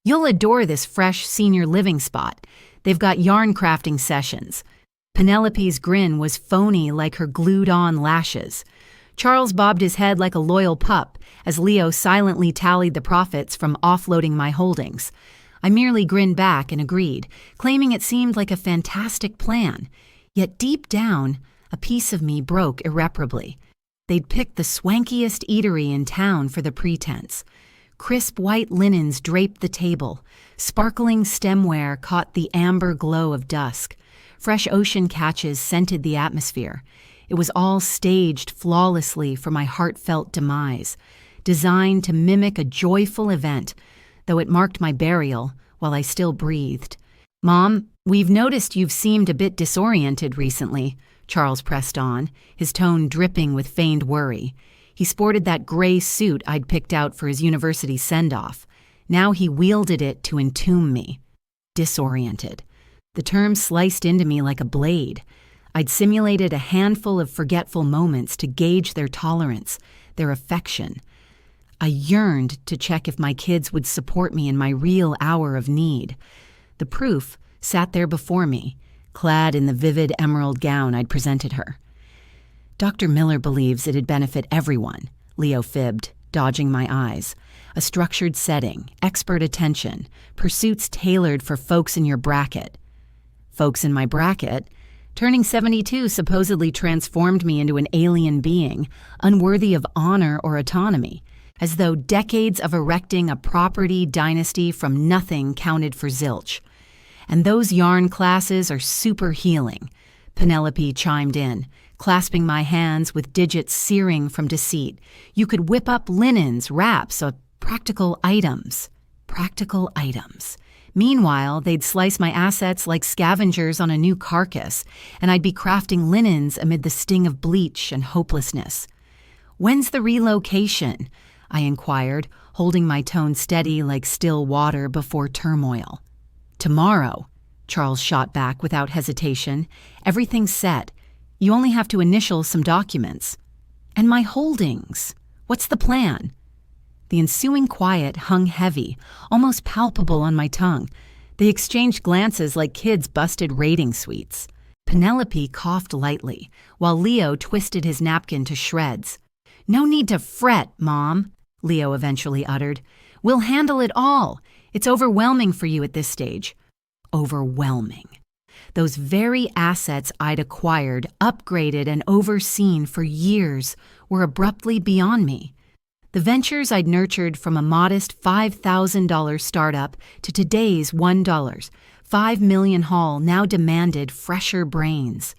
You'll adore this fresh senior living spot. They've got yarn crafting sessions. Penelope's grin was phony like her glued-on lashes. Charles bobbed his head like a loyal pup as Leo silently tallied the profits from offloading my holdings. I merely grinned back and agreed, claiming it seemed like a fantastic plan. Yet deep down, a piece of me broke irreparably. They'd picked the swankiest eatery in town for the pretense. Crisp white linens draped the table. Sparkling stemware caught the amber glow of dusk. Fresh ocean catches scented the atmosphere. It was all staged flawlessly for my heartfelt demise, designed to mimic a joyful event, though it marked my burial while I still breathed. "Mom, we've noticed you've seemed a bit disoriented recently," Charles pressed on, his tone dripping with feigned worry. He sported that gray suit I'd picked out for his university send-off. Now he wielded it to entomb me. Disoriented. The term sliced into me like a blade. I'd simulated a handful of forgetful moments to gauge their tolerance, their affection. I yearned to check if my kids would support me in my real hour of need. The proof sat there before me, clad in the vivid emerald gown I'd presented her. "Dr. Miller believes it'd benefit everyone," Leo fibbed, dodging my eyes. "A structured setting, expert attention, pursuits tailored for folks in your bracket." Folks in my bracket? Turning 72 supposedly transformed me into an alien being, unworthy of honor or autonomy, as though decades of erecting a property dynasty from nothing counted for zilch. "And those yarn classes are super healing," Penelope chimed in, clasping my hands with digits searing from deceit. "You could whip up linens, wraps, practical items." Practical items. Meanwhile, they'd slice my assets like scavengers on a new carcass, and I'd be crafting linens amid the sting of bleach and hopelessness. "When's the relocation?" I inquired, holding my tone steady like still water before turmoil. "Tomorrow," Charles shot back without hesitation. "Everything's set. You only have to initial some documents." "And my holdings? What's the plan?" The ensuing quiet hung heavy, almost palpable on my tongue. They exchanged glances like kids busted rating suites. Penelope coughed lightly, while Leo twisted his napkin to shreds. "No need to fret, Mom," Leo eventually uttered. "We'll handle it all. It's overwhelming for you at this stage." Overwhelming. Those very assets I'd acquired, upgraded, and overseen for years were abruptly beyond me. The ventures I'd nurtured from a modest $5,000 startup to today's $1, $5 million haul now demanded fresher brains.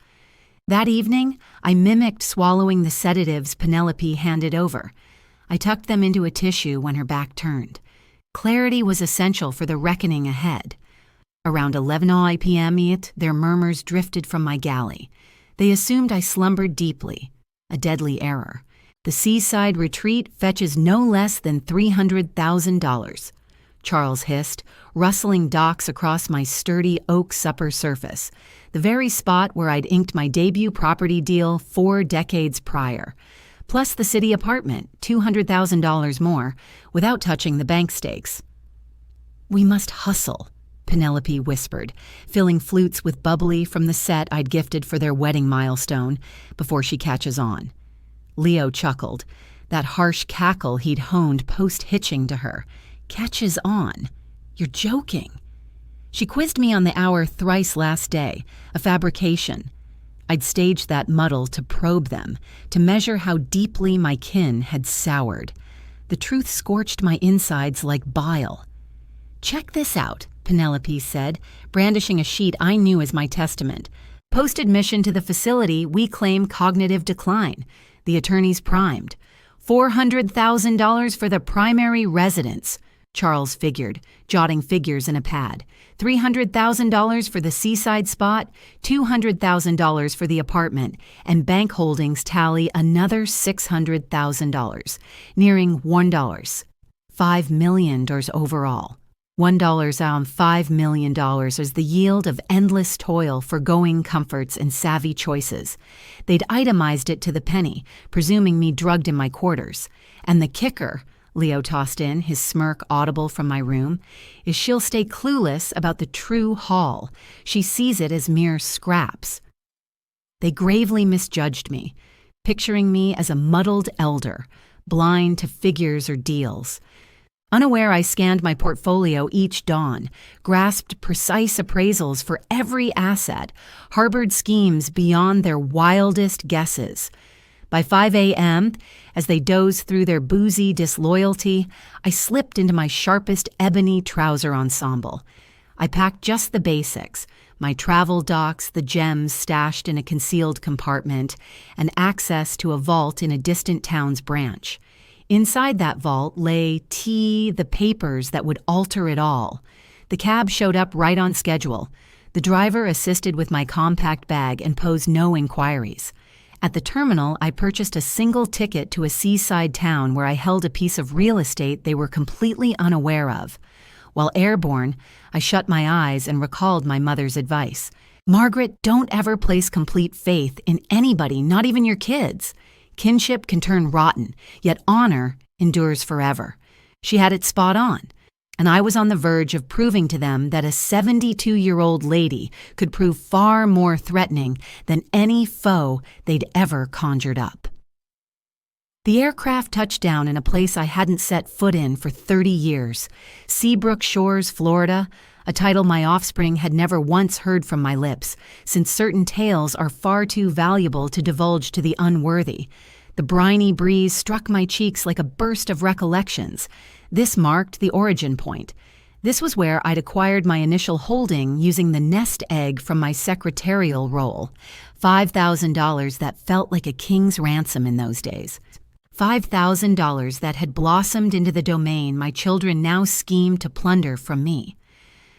That evening, I mimicked swallowing the sedatives Penelope handed over. I tucked them into a tissue when her back turned. Clarity was essential for the reckoning ahead. Around 11 p.m. their murmurs drifted from my galley. They assumed I slumbered deeply, a deadly error. The seaside retreat fetches no less than $300,000, Charles hissed, rustling docks across my sturdy oak supper surface, the very spot where I'd inked my debut property deal 4 decades prior. Plus the city apartment, $200,000 more, without touching the bank stakes. "We must hustle," Penelope whispered, filling flutes with bubbly from the set I'd gifted for their wedding milestone, before she catches on. Leo chuckled, that harsh cackle he'd honed post-hitching to her. "Catches on? You're joking." She quizzed me on the hour thrice last day, a fabrication. I'd staged that muddle to probe them, to measure how deeply my kin had soured. The truth scorched my insides like bile. "Check this out," Penelope said, brandishing a sheet I knew as my testament. "Post-admission to the facility, we claim cognitive decline." The attorneys primed. $400,000 for the primary residence, Charles figured, jotting figures in a pad. $300,000 for the seaside spot, $200,000 for the apartment, and bank holdings tally another $600,000, nearing $1. $5 million overall. $1 on $5 million is the yield of endless toil, forgoing comforts, and savvy choices. They'd itemized it to the penny, presuming me drugged in my quarters. And the kicker, Leo tossed in, his smirk audible from my room, "is she'll stay clueless about the true haul. She sees it as mere scraps." They gravely misjudged me, picturing me as a muddled elder, blind to figures or deals. Unaware, I scanned my portfolio each dawn, grasped precise appraisals for every asset, harbored schemes beyond their wildest guesses. By 5 a.m., as they dozed through their boozy disloyalty, I slipped into my sharpest ebony trouser ensemble. I packed just the basics, my travel docs, the gems stashed in a concealed compartment, and access to a vault in a distant town's branch. Inside that vault lay the papers that would alter it all. The cab showed up right on schedule. The driver assisted with my compact bag and posed no inquiries. At the terminal, I purchased a single ticket to a seaside town where I held a piece of real estate they were completely unaware of. While airborne, I shut my eyes and recalled my mother's advice. "Margaret, don't ever place complete faith in anybody, not even your kids. Kinship can turn rotten, yet honor endures forever." She had it spot on, and I was on the verge of proving to them that a 72-year-old lady could prove far more threatening than any foe they'd ever conjured up. The aircraft touched down in a place I hadn't set foot in for 30 years, Seabrook Shores, Florida, a title my offspring had never once heard from my lips, since certain tales are far too valuable to divulge to the unworthy. The briny breeze struck my cheeks like a burst of recollections. This marked the origin point. This was where I'd acquired my initial holding using the nest egg from my secretarial role, $5,000 that felt like a king's ransom in those days. $5,000 that had blossomed into the domain my children now schemed to plunder from me.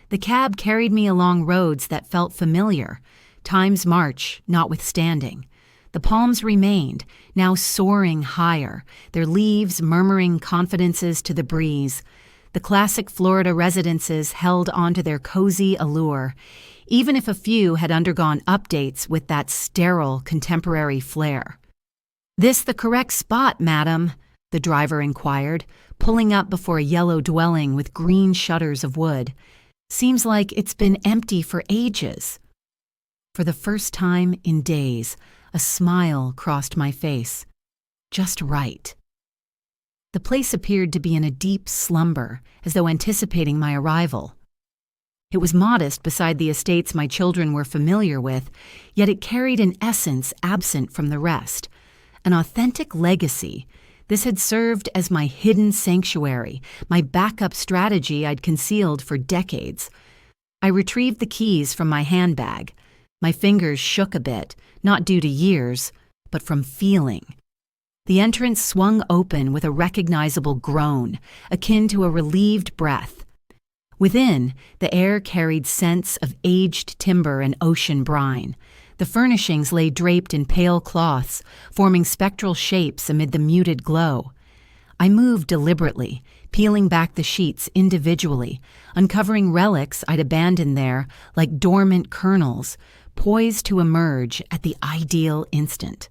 The cab carried me along roads that felt familiar, time's march notwithstanding. The palms remained, now soaring higher, their leaves murmuring confidences to the breeze. The classic Florida residences held onto their cozy allure, even if a few had undergone updates with that sterile contemporary flair. "This the correct spot, madam?" the driver inquired, pulling up before a yellow dwelling with green shutters of wood. "Seems like it's been empty for ages." For the first time in days, a smile crossed my face. Just right. The place appeared to be in a deep slumber, as though anticipating my arrival. It was modest beside the estates my children were familiar with, yet it carried an essence absent from the rest. An authentic legacy. This had served as my hidden sanctuary, my backup strategy I'd concealed for decades. I retrieved the keys from my handbag. My fingers shook a bit, not due to years, but from feeling. The entrance swung open with a recognizable groan, akin to a relieved breath. Within, the air carried scents of aged timber and ocean brine. The furnishings lay draped in pale cloths, forming spectral shapes amid the muted glow. I moved deliberately, peeling back the sheets individually, uncovering relics I'd abandoned there like dormant kernels, poised to emerge at the ideal instant.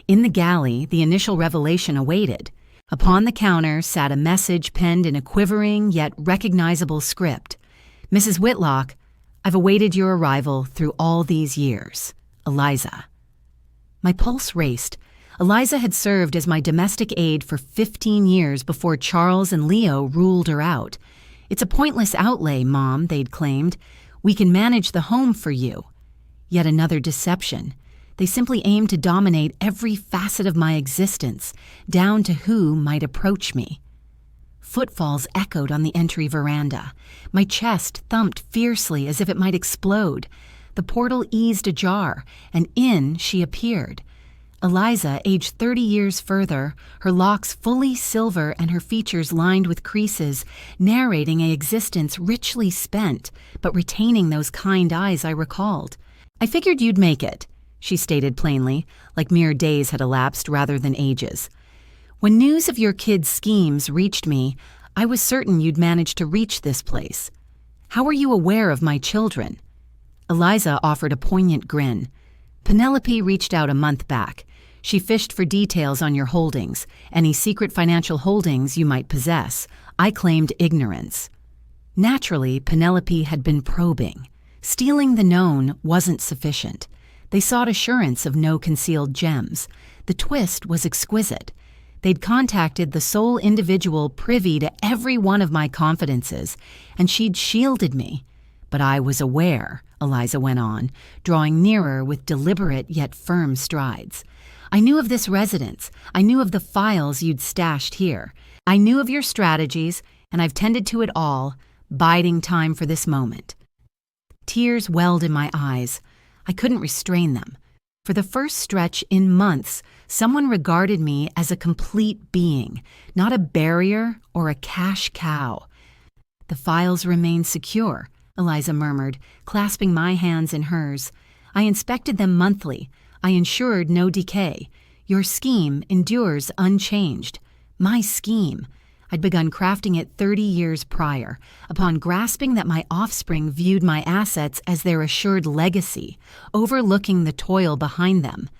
In the galley, the initial revelation awaited. Upon the counter sat a message penned in a quivering yet recognizable script. "Mrs. Whitlock, I've awaited your arrival through all these years. Eliza." My pulse raced. Eliza had served as my domestic aide for 15 years before Charles and Leo ruled her out. "It's a pointless outlay, Mom," they'd claimed. "We can manage the home for you." Yet another deception. They simply aimed to dominate every facet of my existence, down to who might approach me. Footfalls echoed on the entry veranda. My chest thumped fiercely as if it might explode. The portal eased ajar, and in she appeared. Eliza, aged 30 years further, her locks fully silver and her features lined with creases, narrating an existence richly spent, but retaining those kind eyes I recalled. "I figured you'd make it," she stated plainly, like mere days had elapsed rather than ages. "When news of your kids' schemes reached me, I was certain you'd manage to reach this place. How were you aware of my children?" Eliza offered a poignant grin. "Penelope reached out a month back. She fished for details on your holdings, any secret financial holdings you might possess. I claimed ignorance. Naturally, Penelope had been probing. Stealing the known wasn't sufficient. They sought assurance of no concealed gems. The twist was exquisite. They'd contacted the sole individual privy to every one of my confidences, and she'd shielded me. But I was aware, Eliza went on, drawing nearer with deliberate yet firm strides. I knew of this residence. I knew of the files you'd stashed here. I knew of your strategies, and I've tended to it all, biding time for this moment. Tears welled in my eyes. I couldn't restrain them. For the first stretch in months, someone regarded me as a complete being, not a barrier or a cash cow. The files remain secure, Eliza murmured, clasping my hands in hers. I inspected them monthly. I ensured no decay. Your scheme endures unchanged. My scheme. I'd begun crafting it 30 years prior, upon grasping that my offspring viewed my assets as their assured legacy, overlooking the toil behind them.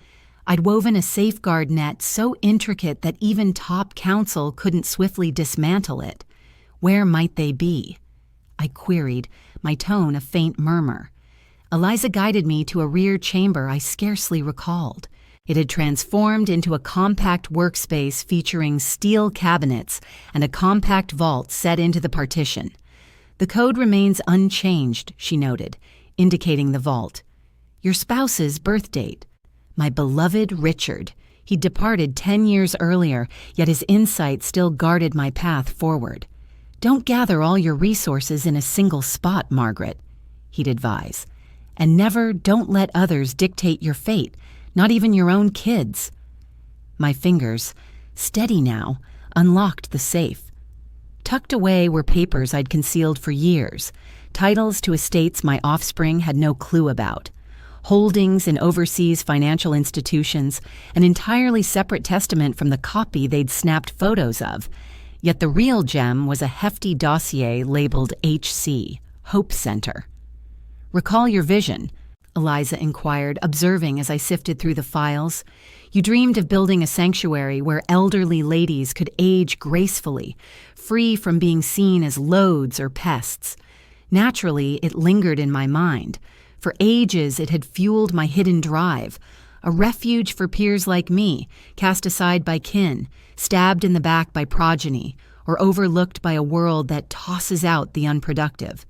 I'd woven a safeguard net so intricate that even top counsel couldn't swiftly dismantle it. Where might they be? I queried, my tone a faint murmur. Eliza guided me to a rear chamber I scarcely recalled. It had transformed into a compact workspace featuring steel cabinets and a compact vault set into the partition. The code remains unchanged, she noted, indicating the vault. Your spouse's birth date. My beloved Richard. He'd departed 10 years earlier, yet his insight still guarded my path forward. Don't gather all your resources in a single spot, Margaret, he'd advise. And never don't let others dictate your fate. Not even your own kids. My fingers, steady now, unlocked the safe. Tucked away were papers I'd concealed for years, titles to estates my offspring had no clue about, holdings in overseas financial institutions, an entirely separate testament from the copy they'd snapped photos of. Yet the real gem was a hefty dossier labeled HC, Hope Center. Recall your vision, Eliza inquired, observing as I sifted through the files. You dreamed of building a sanctuary where elderly ladies could age gracefully, free from being seen as loads or pests. Naturally, it lingered in my mind. For ages, it had fueled my hidden drive, a refuge for peers like me, cast aside by kin, stabbed in the back by progeny, or overlooked by a world that tosses out the unproductive.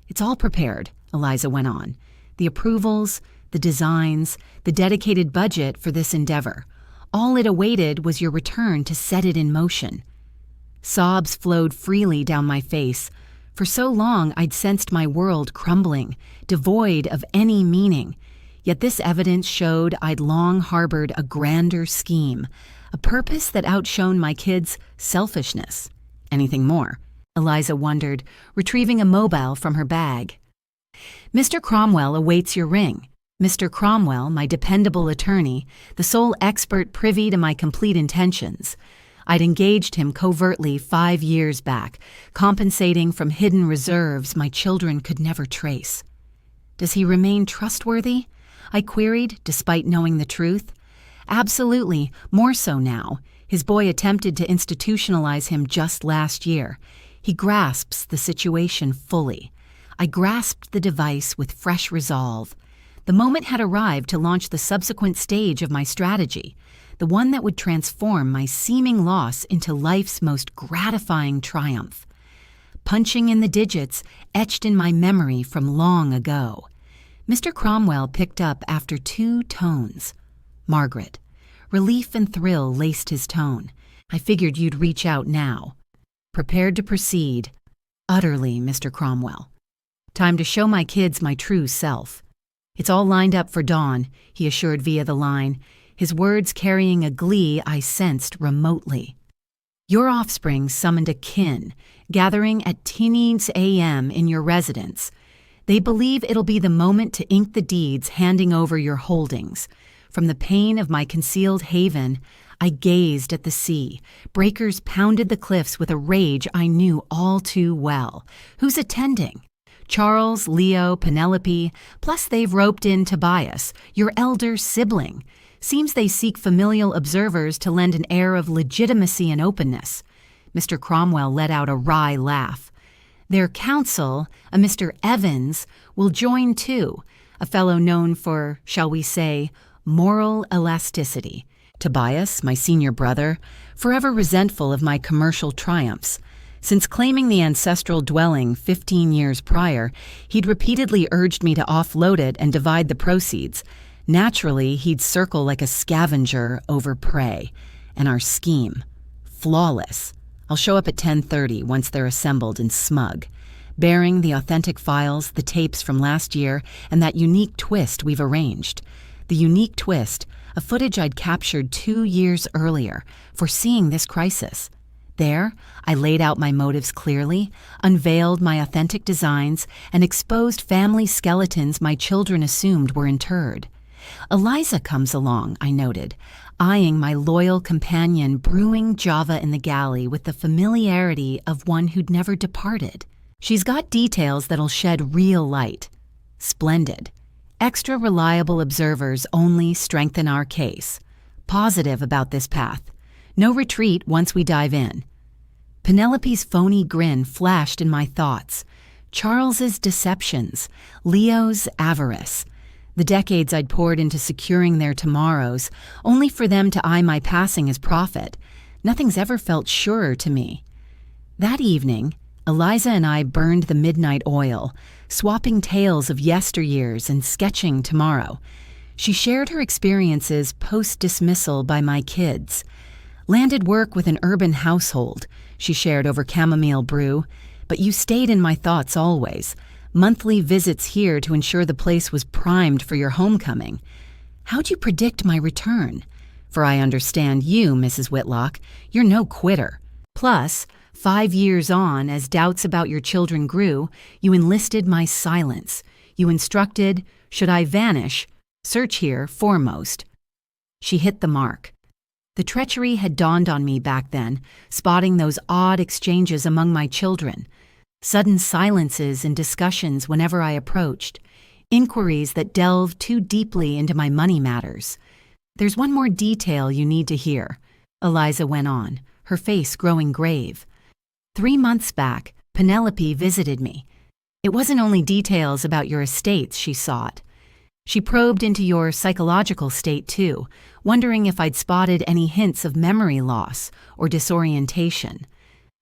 It's all prepared, Eliza went on. The approvals, the designs, the dedicated budget for this endeavor. All it awaited was your return to set it in motion. Sobs flowed freely down my face. For so long I'd sensed my world crumbling, devoid of any meaning. Yet this evidence showed I'd long harbored a grander scheme, a purpose that outshone my kids' selfishness. Anything more? Eliza wondered, retrieving a mobile from her bag. Mr. Cromwell awaits your ring. Mr. Cromwell, my dependable attorney, the sole expert privy to my complete intentions. I'd engaged him covertly 5 years back, compensating from hidden reserves my children could never trace. Does he remain trustworthy? I queried, despite knowing the truth. Absolutely, more so now. His boy attempted to institutionalize him just last year. He grasps the situation fully. I grasped the device with fresh resolve. The moment had arrived to launch the subsequent stage of my strategy, the one that would transform my seeming loss into life's most gratifying triumph. Punching in the digits etched in my memory from long ago. Mr. Cromwell picked up after 2 tones. Margaret. Relief and thrill laced his tone. I figured you'd reach out now. Prepared to proceed. Utterly, Mr. Cromwell. Time to show my kids my true self. It's all lined up for dawn, he assured via the line, his words carrying a glee I sensed remotely. Your offspring summoned a kin, gathering at 10 a.m. in your residence. They believe it'll be the moment to ink the deeds handing over your holdings. From the pain of my concealed haven, I gazed at the sea. Breakers pounded the cliffs with a rage I knew all too well. Who's attending? Charles, Leo, Penelope, plus they've roped in Tobias, your elder sibling. Seems they seek familial observers to lend an air of legitimacy and openness. Mr. Cromwell let out a wry laugh. Their counsel, a Mr. Evans, will join too, a fellow known for, shall we say, moral elasticity. Tobias, my senior brother, forever resentful of my commercial triumphs. Since claiming the ancestral dwelling 15 years prior, he'd repeatedly urged me to offload it and divide the proceeds. Naturally, he'd circle like a scavenger over prey. And our scheme, flawless. I'll show up at 10:30 once they're assembled and smug, bearing the authentic files, the tapes from last year, and that unique twist we've arranged. The unique twist, a footage I'd captured 2 years earlier, foreseeing this crisis. There, I laid out my motives clearly, unveiled my authentic designs, and exposed family skeletons my children assumed were interred. Eliza comes along, I noted, eyeing my loyal companion brewing Java in the galley with the familiarity of one who'd never departed. She's got details that'll shed real light. Splendid. Extra reliable observers only strengthen our case. Positive about this path. No retreat once we dive in. Penelope's phony grin flashed in my thoughts. Charles's deceptions. Leo's avarice. The decades I'd poured into securing their tomorrows, only for them to eye my passing as profit. Nothing's ever felt surer to me. That evening, Eliza and I burned the midnight oil, swapping tales of yesteryears and sketching tomorrow. She shared her experiences post-dismissal by my kids. Landed work with an urban household, she shared over chamomile brew, but you stayed in my thoughts always. Monthly visits here to ensure the place was primed for your homecoming. How'd you predict my return? For I understand you, Mrs. Whitlock, you're no quitter. Plus, 5 years on, as doubts about your children grew, you enlisted my silence. You instructed, should I vanish, search here foremost. She hit the mark. The treachery had dawned on me back then, spotting those odd exchanges among my children. Sudden silences in discussions whenever I approached. Inquiries that delved too deeply into my money matters. There's one more detail you need to hear, Eliza went on, her face growing grave. 3 months back, Penelope visited me. It wasn't only details about your estates she sought. She probed into your psychological state too, wondering if I'd spotted any hints of memory loss or disorientation.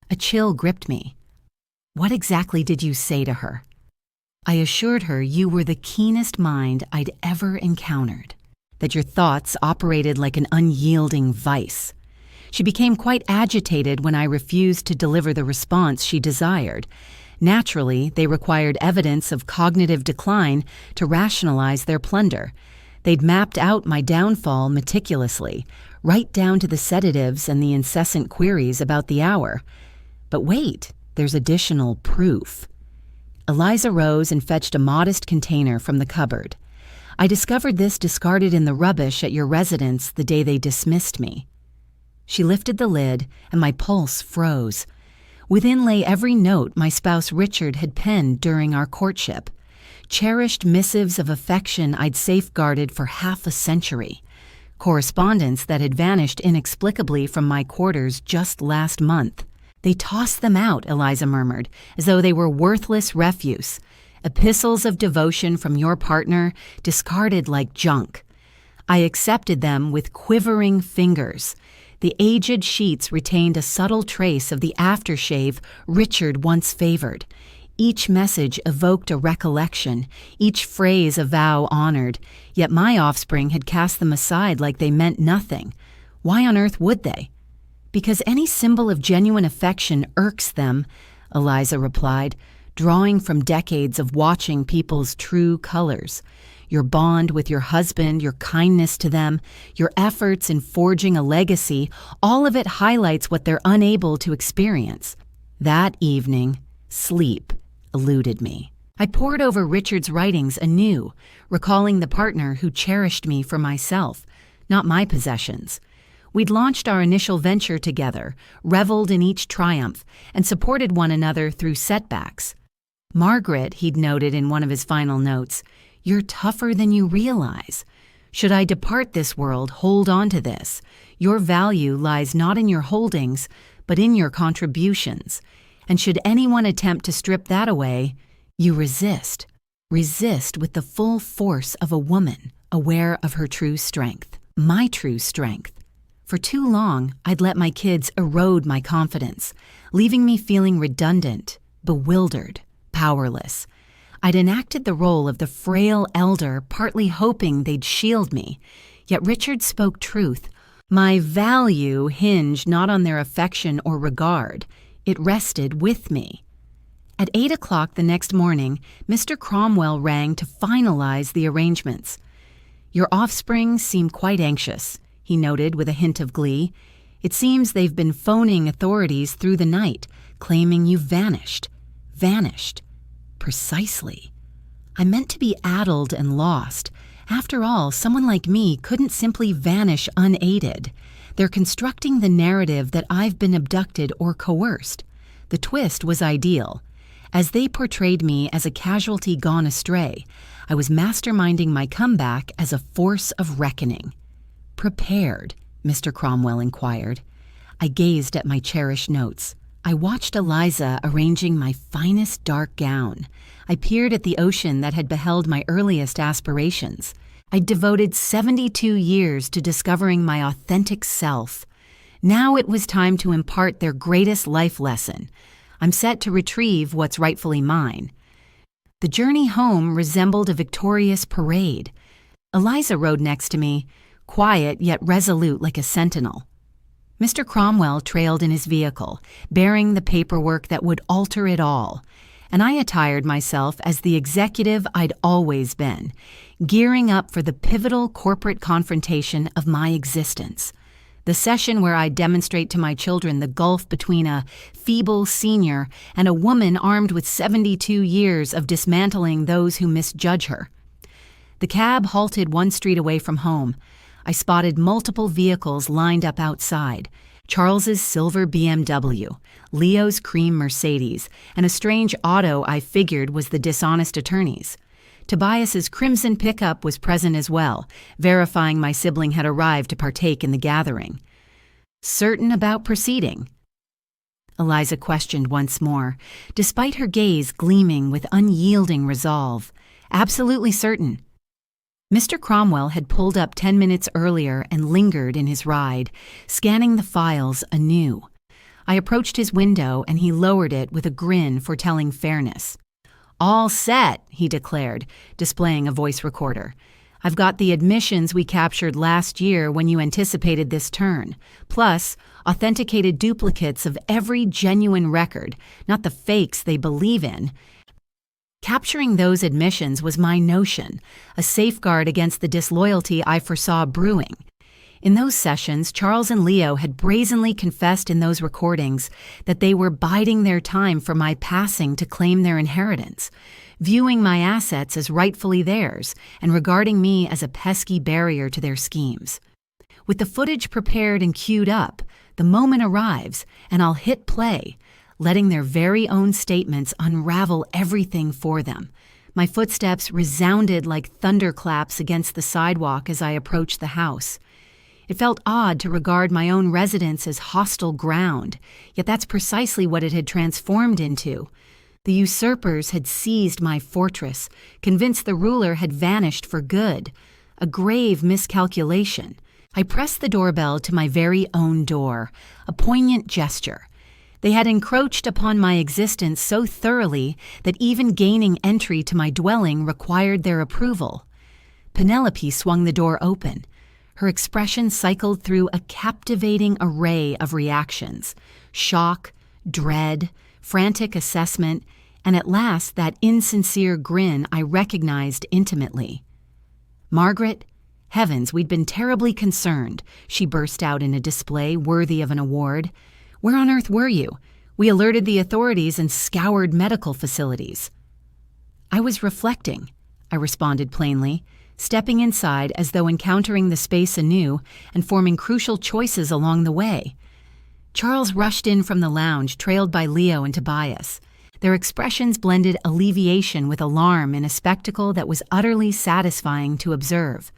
A chill gripped me. What exactly did you say to her? I assured her you were the keenest mind I'd ever encountered, that your thoughts operated like an unyielding vice. She became quite agitated when I refused to deliver the response she desired. Naturally, they required evidence of cognitive decline to rationalize their plunder. They'd mapped out my downfall meticulously, right down to the sedatives and the incessant queries about the hour. But wait, there's additional proof. Eliza rose and fetched a modest container from the cupboard. I discovered this discarded in the rubbish at your residence the day they dismissed me. She lifted the lid, and my pulse froze. Within lay every note my spouse Richard had penned during our courtship. Cherished missives of affection I'd safeguarded for half a century. Correspondence that had vanished inexplicably from my quarters just last month. They tossed them out, Eliza murmured, as though they were worthless refuse. Epistles of devotion from your partner, discarded like junk. I accepted them with quivering fingers. The aged sheets retained a subtle trace of the aftershave Richard once favored. Each message evoked a recollection, each phrase a vow honored, yet my offspring had cast them aside like they meant nothing. Why on earth would they? Because any symbol of genuine affection irks them, Eliza replied, drawing from decades of watching people's true colors. Your bond with your husband, your kindness to them, your efforts in forging a legacy, all of it highlights what they're unable to experience. That evening, sleep eluded me. I pored over Richard's writings anew, recalling the partner who cherished me for myself, not my possessions. We'd launched our initial venture together, reveled in each triumph, and supported one another through setbacks. Margaret, he'd noted in one of his final notes, you're tougher than you realize. Should I depart this world, hold on to this. Your value lies not in your holdings, but in your contributions. And should anyone attempt to strip that away, you resist. Resist with the full force of a woman, aware of her true strength, my true strength. For too long, I'd let my kids erode my confidence, leaving me feeling redundant, bewildered, powerless. I'd enacted the role of the frail elder, partly hoping they'd shield me. Yet Richard spoke truth. My value hinged not on their affection or regard. It rested with me. At 8 o'clock the next morning, Mr. Cromwell rang to finalize the arrangements. Your offspring seem quite anxious, he noted with a hint of glee. It seems they've been phoning authorities through the night, claiming you vanished. Vanished. Precisely. I meant to be addled and lost. After all, someone like me couldn't simply vanish unaided. They're constructing the narrative that I've been abducted or coerced. The twist was ideal. As they portrayed me as a casualty gone astray, I was masterminding my comeback as a force of reckoning. Prepared? Mr. Cromwell inquired. I gazed at my cherished notes. I watched Eliza arranging my finest dark gown. I peered at the ocean that had beheld my earliest aspirations. I'd devoted 72 years to discovering my authentic self. Now it was time to impart their greatest life lesson. I'm set to retrieve what's rightfully mine. The journey home resembled a victorious parade. Eliza rode next to me, quiet yet resolute like a sentinel. Mr. Cromwell trailed in his vehicle, bearing the paperwork that would alter it all, and I attired myself as the executive I'd always been, gearing up for the pivotal corporate confrontation of my existence. The session where I demonstrate to my children the gulf between a feeble senior and a woman armed with 72 years of dismantling those who misjudge her. The cab halted one street away from home. I spotted multiple vehicles lined up outside. Charles's silver BMW, Leo's cream Mercedes, and a strange auto I figured was the dishonest attorney's. Tobias's crimson pickup was present as well, verifying my sibling had arrived to partake in the gathering. Certain about proceeding? Eliza questioned once more, despite her gaze gleaming with unyielding resolve. Absolutely certain. Mr. Cromwell had pulled up 10 minutes earlier and lingered in his ride, scanning the files anew. I approached his window and he lowered it with a grin foretelling fairness. All set, he declared, displaying a voice recorder. I've got the admissions we captured last year when you anticipated this turn, plus authenticated duplicates of every genuine record, not the fakes they believe in. Capturing those admissions was my notion, a safeguard against the disloyalty I foresaw brewing. In those sessions, Charles and Leo had brazenly confessed in those recordings that they were biding their time for my passing to claim their inheritance, viewing my assets as rightfully theirs and regarding me as a pesky barrier to their schemes. With the footage prepared and queued up, the moment arrives and I'll hit play, letting their very own statements unravel everything for them. My footsteps resounded like thunderclaps against the sidewalk as I approached the house. It felt odd to regard my own residence as hostile ground, yet that's precisely what it had transformed into. The usurpers had seized my fortress, convinced the ruler had vanished for good. A grave miscalculation. I pressed the doorbell to my very own door, a poignant gesture. They had encroached upon my existence so thoroughly that even gaining entry to my dwelling required their approval. Penelope swung the door open. Her expression cycled through a captivating array of reactions: shock, dread, frantic assessment, and at last that insincere grin I recognized intimately. "Margaret, heavens, we'd been terribly concerned," she burst out in a display worthy of an award. "Where on earth were you? We alerted the authorities and scoured medical facilities." "I was reflecting," I responded plainly, stepping inside as though encountering the space anew and forming crucial choices along the way. Charles rushed in from the lounge, trailed by Leo and Tobias. Their expressions blended alleviation with alarm in a spectacle that was utterly satisfying to observe.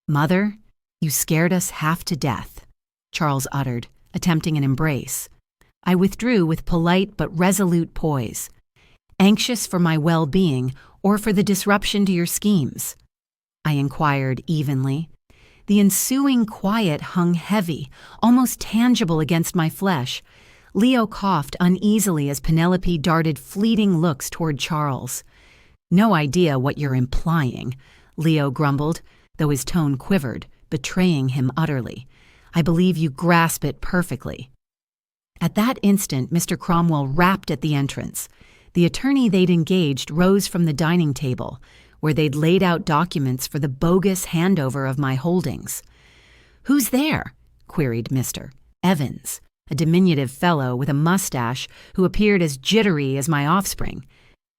"Mother, you scared us half to death," Charles uttered, attempting an embrace. I withdrew with polite but resolute poise. "Anxious for my well-being or for the disruption to your schemes?" I inquired evenly. The ensuing quiet hung heavy, almost tangible against my flesh. Leo coughed uneasily as Penelope darted fleeting looks toward Charles. "No idea what you're implying," Leo grumbled, though his tone quivered, betraying him utterly. "I believe you grasp it perfectly." At that instant, Mr. Cromwell rapped at the entrance. The attorney they'd engaged rose from the dining table, where they'd laid out documents for the bogus handover of my holdings. "Who's there?" queried Mr. Evans, a diminutive fellow with a mustache who appeared as jittery as my offspring.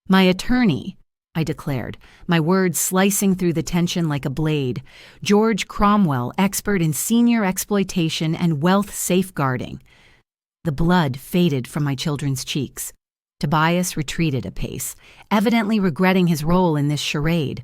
"My attorney," I declared, my words slicing through the tension like a blade. "George Cromwell, expert in senior exploitation and wealth safeguarding." The blood faded from my children's cheeks. Tobias retreated a pace, evidently regretting his role in this charade.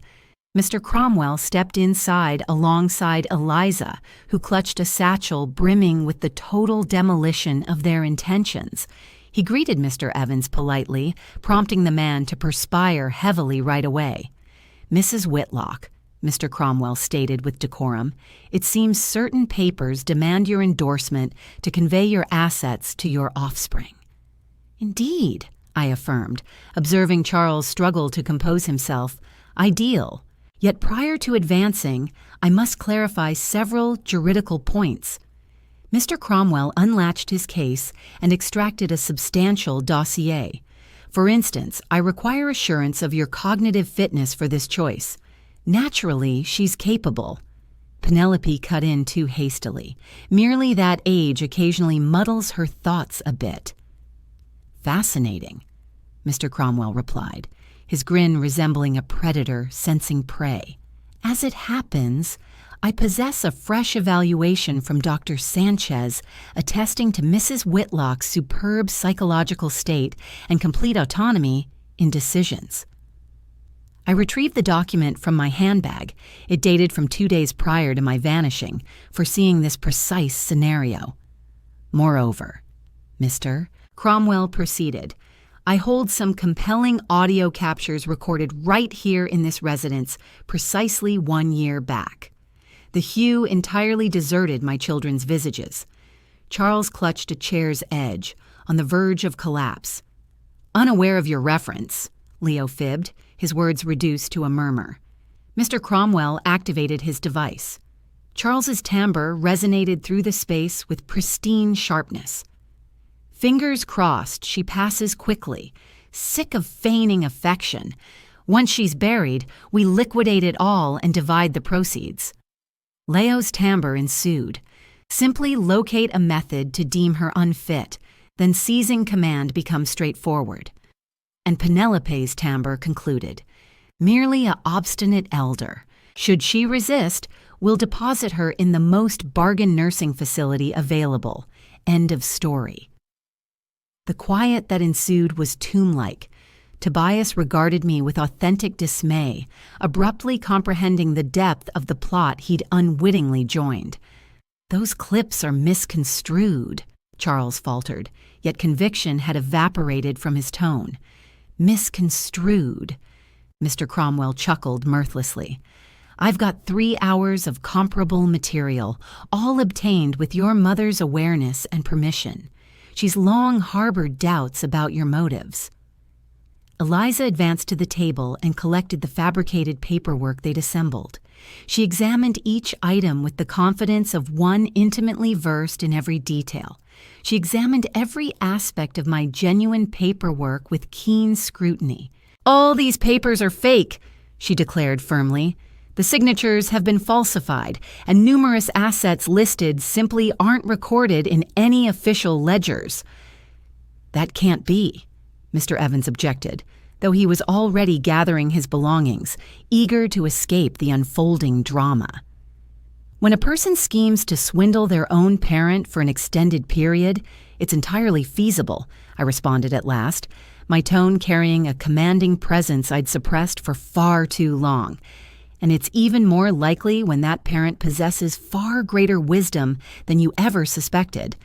Mr. Cromwell stepped inside alongside Eliza, who clutched a satchel brimming with the total demolition of their intentions. He greeted Mr. Evans politely, prompting the man to perspire heavily right away. "Mrs. Whitlock," Mr. Cromwell stated with decorum, "it seems certain papers demand your endorsement to convey your assets to your offspring." "Indeed," I affirmed, observing Charles struggle to compose himself. "Ideal. Yet prior to advancing, I must clarify several juridical points." Mr. Cromwell unlatched his case and extracted a substantial dossier. "For instance, I require assurance of your cognitive fitness for this choice. Naturally, she's capable." Penelope cut in too hastily. "Merely that age occasionally muddles her thoughts a bit." "Fascinating," Mr. Cromwell replied, his grin resembling a predator sensing prey. "As it happens, I possess a fresh evaluation from Dr. Sanchez attesting to Mrs. Whitlock's superb psychological state and complete autonomy in decisions." I retrieved the document from my handbag. It dated from 2 days prior to my vanishing, foreseeing this precise scenario. "Moreover," Mr. Cromwell proceeded, "I hold some compelling audio captures recorded right here in this residence precisely 1 year back." The hue entirely deserted my children's visages. Charles clutched a chair's edge, on the verge of collapse. "Unaware of your reference," Leo fibbed, his words reduced to a murmur. Mr. Cromwell activated his device. Charles's timbre resonated through the space with pristine sharpness. "Fingers crossed she passes quickly, sick of feigning affection. Once she's buried, we liquidate it all and divide the proceeds." Leo's timbre ensued. "Simply locate a method to deem her unfit, then seizing command becomes straightforward." And Penelope's timbre concluded, "Merely a obstinate elder. Should she resist, we'll deposit her in the most bargain nursing facility available. End of story." The quiet that ensued was tomb-like. Tobias regarded me with authentic dismay, abruptly comprehending the depth of the plot he'd unwittingly joined. "Those clips are misconstrued," Charles faltered, yet conviction had evaporated from his tone. "Misconstrued." Mr. Cromwell chuckled mirthlessly. "I've got 3 hours of comparable material, all obtained with your mother's awareness and permission. She's long harbored doubts about your motives." Eliza advanced to the table and collected the fabricated paperwork they'd assembled. She examined each item with the confidence of one intimately versed in every detail. She examined every aspect of my genuine paperwork with keen scrutiny. "All these papers are fake," she declared firmly. "The signatures have been falsified, and numerous assets listed simply aren't recorded in any official ledgers." "That can't be," Mr. Evans objected, though he was already gathering his belongings, eager to escape the unfolding drama. "When a person schemes to swindle their own parent for an extended period, it's entirely feasible," I responded at last, my tone carrying a commanding presence I'd suppressed for far too long. And it's even more likely when that parent possesses far greater wisdom than you ever suspected.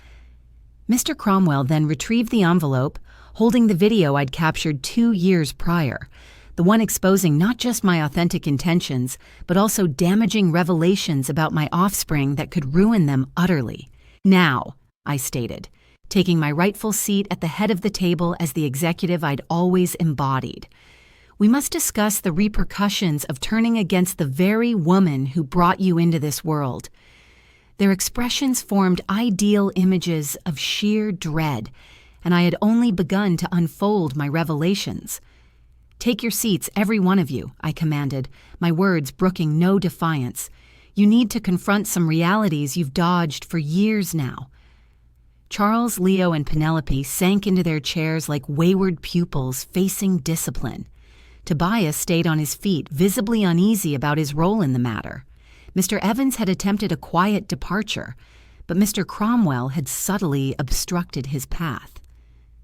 Mr. Cromwell then retrieved the envelope, holding the video I'd captured 2 years prior, the one exposing not just my authentic intentions, but also damaging revelations about my offspring that could ruin them utterly. "Now," I stated, taking my rightful seat at the head of the table as the executive I'd always embodied. "We must discuss the repercussions of turning against the very woman who brought you into this world." Their expressions formed ideal images of sheer dread, and I had only begun to unfold my revelations. "Take your seats, every one of you," I commanded, my words brooking no defiance. "You need to confront some realities you've dodged for years now." Charles, Leo, and Penelope sank into their chairs like wayward pupils facing discipline. Tobias stayed on his feet, visibly uneasy about his role in the matter. Mr. Evans had attempted a quiet departure, but Mr. Cromwell had subtly obstructed his path.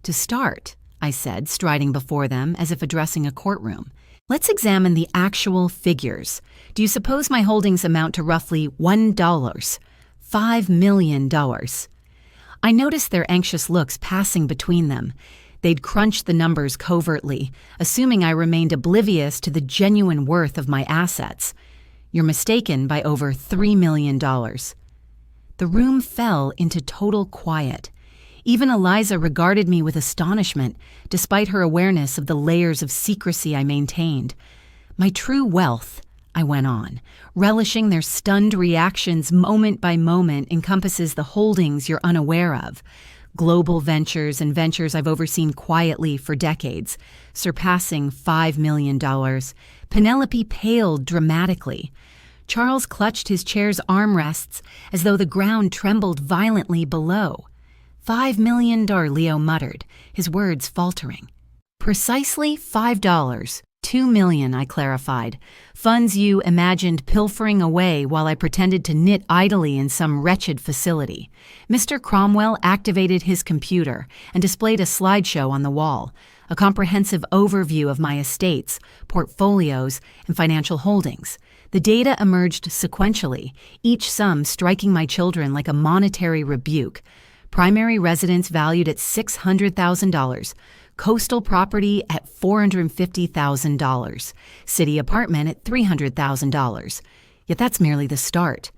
"To start," I said, striding before them as if addressing a courtroom, "let's examine the actual figures. Do you suppose my holdings amount to roughly $1, $5 million? I noticed their anxious looks passing between them. They'd crunched the numbers covertly, assuming I remained oblivious to the genuine worth of my assets. "You're mistaken by over $3 million. The room fell into total quiet. Even Eliza regarded me with astonishment, despite her awareness of the layers of secrecy I maintained. "My true wealth," I went on, relishing their stunned reactions moment by moment, "encompasses the holdings you're unaware of. Global ventures and ventures I've overseen quietly for decades, surpassing $5 million. Penelope paled dramatically. Charles clutched his chair's armrests as though the ground trembled violently below. $5 million, Leo muttered, his words faltering. "Precisely $5. $2 million, I clarified. Funds you imagined pilfering away while I pretended to knit idly in some wretched facility." Mr. Cromwell activated his computer and displayed a slideshow on the wall, a comprehensive overview of my estates, portfolios, and financial holdings. The data emerged sequentially, each sum striking my children like a monetary rebuke. Primary residence valued at $600,000. Coastal property at $450,000, city apartment at $300,000. Yet that's merely the start.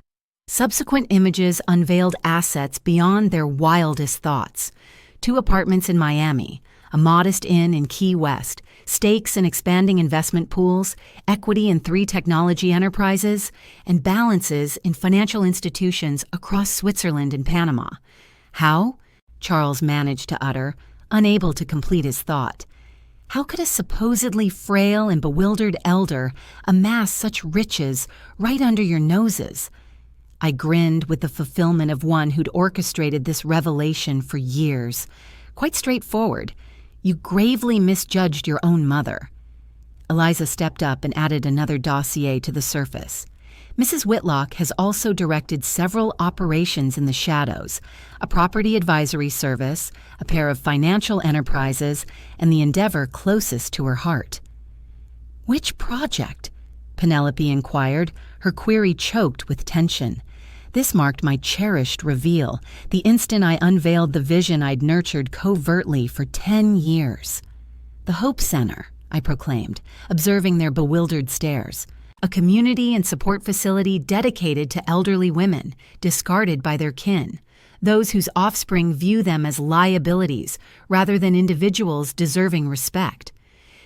Subsequent images unveiled assets beyond their wildest thoughts. 2 apartments in Miami, a modest inn in Key West, stakes in expanding investment pools, equity in 3 technology enterprises, and balances in financial institutions across Switzerland and Panama. "How?" Charles managed to utter, unable to complete his thought. How could a supposedly frail and bewildered elder amass such riches right under your noses? I grinned with the fulfillment of one who'd orchestrated this revelation for years. Quite straightforward. "You gravely misjudged your own mother." Eliza stepped up and added another dossier to the surface. "Mrs. Whitlock has also directed several operations in the shadows, a property advisory service, a pair of financial enterprises, and the endeavor closest to her heart." "Which project?" Penelope inquired, her query choked with tension. This marked my cherished reveal, the instant I unveiled the vision I'd nurtured covertly for 10 years. "The Hope Center," I proclaimed, observing their bewildered stares. "A community and support facility dedicated to elderly women, discarded by their kin, those whose offspring view them as liabilities rather than individuals deserving respect."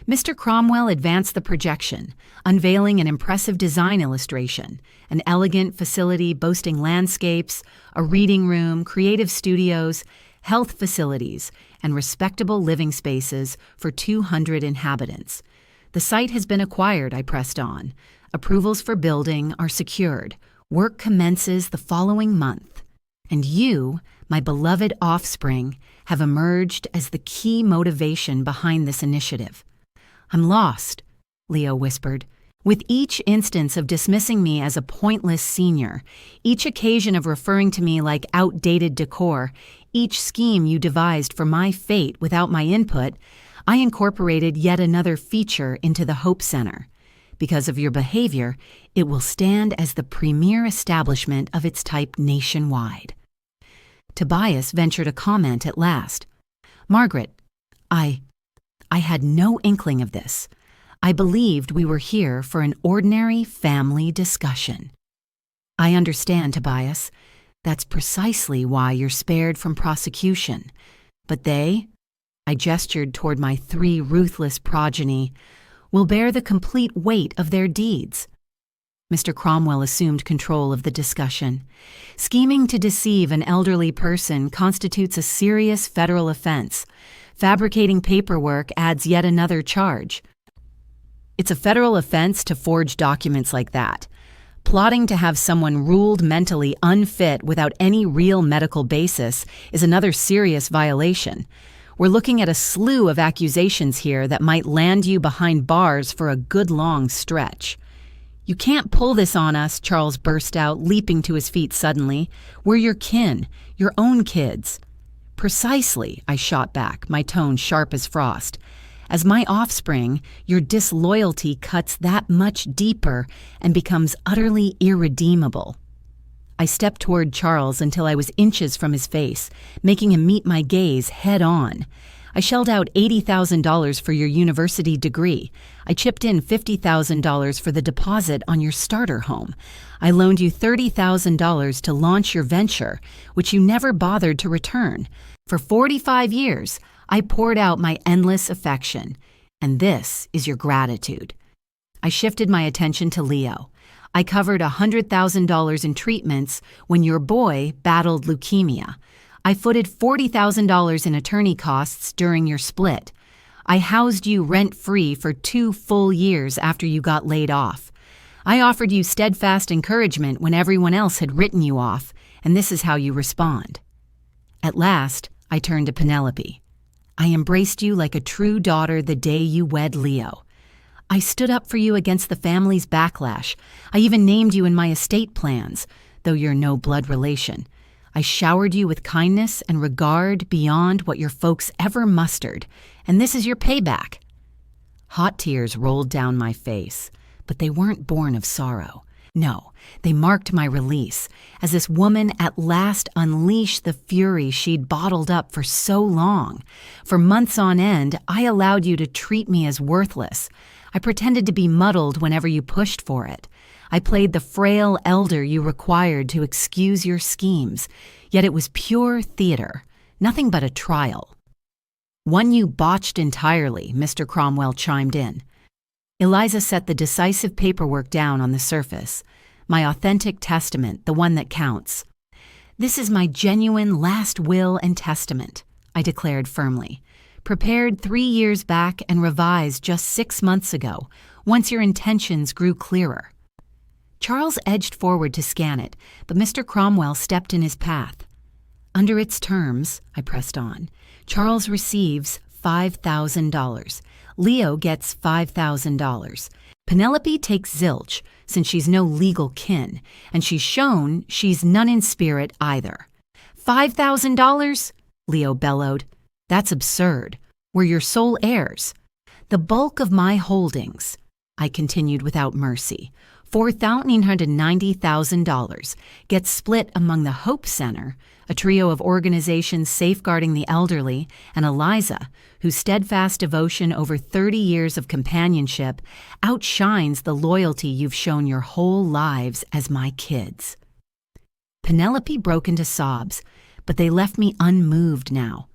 Mr. Cromwell advanced the projection, unveiling an impressive design illustration, an elegant facility boasting landscapes, a reading room, creative studios, health facilities, and respectable living spaces for 200 inhabitants. "The site has been acquired," I pressed on. "Approvals for building are secured. Work commences the following month. And you, my beloved offspring, have emerged as the key motivation behind this initiative." "I'm lost," Leo whispered. "With each instance of dismissing me as a pointless senior, each occasion of referring to me like outdated decor, each scheme you devised for my fate without my input, I incorporated yet another feature into the Hope Center. Because of your behavior, it will stand as the premier establishment of its type nationwide. Tobias ventured a comment at last. Margaret, I had no inkling of this. I believed we were here for an ordinary family discussion. I understand, Tobias. That's precisely why you're spared from prosecution. But they, I gestured toward my 3 ruthless progeny, will bear the complete weight of their deeds. Mr. Cromwell assumed control of the discussion. Scheming to deceive an elderly person constitutes a serious federal offense. Fabricating paperwork adds yet another charge. It's a federal offense to forge documents like that. Plotting to have someone ruled mentally unfit without any real medical basis is another serious violation. We're looking at a slew of accusations here that might land you behind bars for a good long stretch. You can't pull this on us, Charles burst out, leaping to his feet suddenly. We're your kin, your own kids. Precisely, I shot back, my tone sharp as frost. As my offspring, your disloyalty cuts that much deeper and becomes utterly irredeemable. I stepped toward Charles until I was inches from his face, making him meet my gaze head on. I shelled out $80,000 for your university degree. I chipped in $50,000 for the deposit on your starter home. I loaned you $30,000 to launch your venture, which you never bothered to return. For 45 years, I poured out my endless affection, and this is your gratitude. I shifted my attention to Leo. I covered $100,000 in treatments when your boy battled leukemia. I footed $40,000 in attorney costs during your split. I housed you rent-free for 2 full years after you got laid off. I offered you steadfast encouragement when everyone else had written you off, and this is how you respond. At last, I turned to Penelope. I embraced you like a true daughter the day you wed Leo. I stood up for you against the family's backlash. I even named you in my estate plans, though you're no blood relation. I showered you with kindness and regard beyond what your folks ever mustered, and this is your payback. Hot tears rolled down my face, but they weren't born of sorrow. No, they marked my release, as this woman at last unleashed the fury she'd bottled up for so long. For months on end, I allowed you to treat me as worthless. I pretended to be muddled whenever you pushed for it. I played the frail elder you required to excuse your schemes, yet it was pure theater, nothing but a trial. One you botched entirely, Mr. Cromwell chimed in. Eliza set the decisive paperwork down on the surface. My authentic testament, the one that counts. This is my genuine last will and testament, I declared firmly. Prepared 3 years back and revised just 6 months ago, once your intentions grew clearer. Charles edged forward to scan it, but Mr. Cromwell stepped in his path. Under its terms, I pressed on, Charles receives $5,000. Leo gets $5,000. Penelope takes zilch, since she's no legal kin, and she's shown she's none in spirit either. $5,000? Leo bellowed. That's absurd. We're your sole heirs. The bulk of my holdings, I continued without mercy, $4,990,000, gets split among the Hope Center, a trio of organizations safeguarding the elderly, and Eliza, whose steadfast devotion over 30 years of companionship outshines the loyalty you've shown your whole lives as my kids. Penelope broke into sobs, but they left me unmoved now.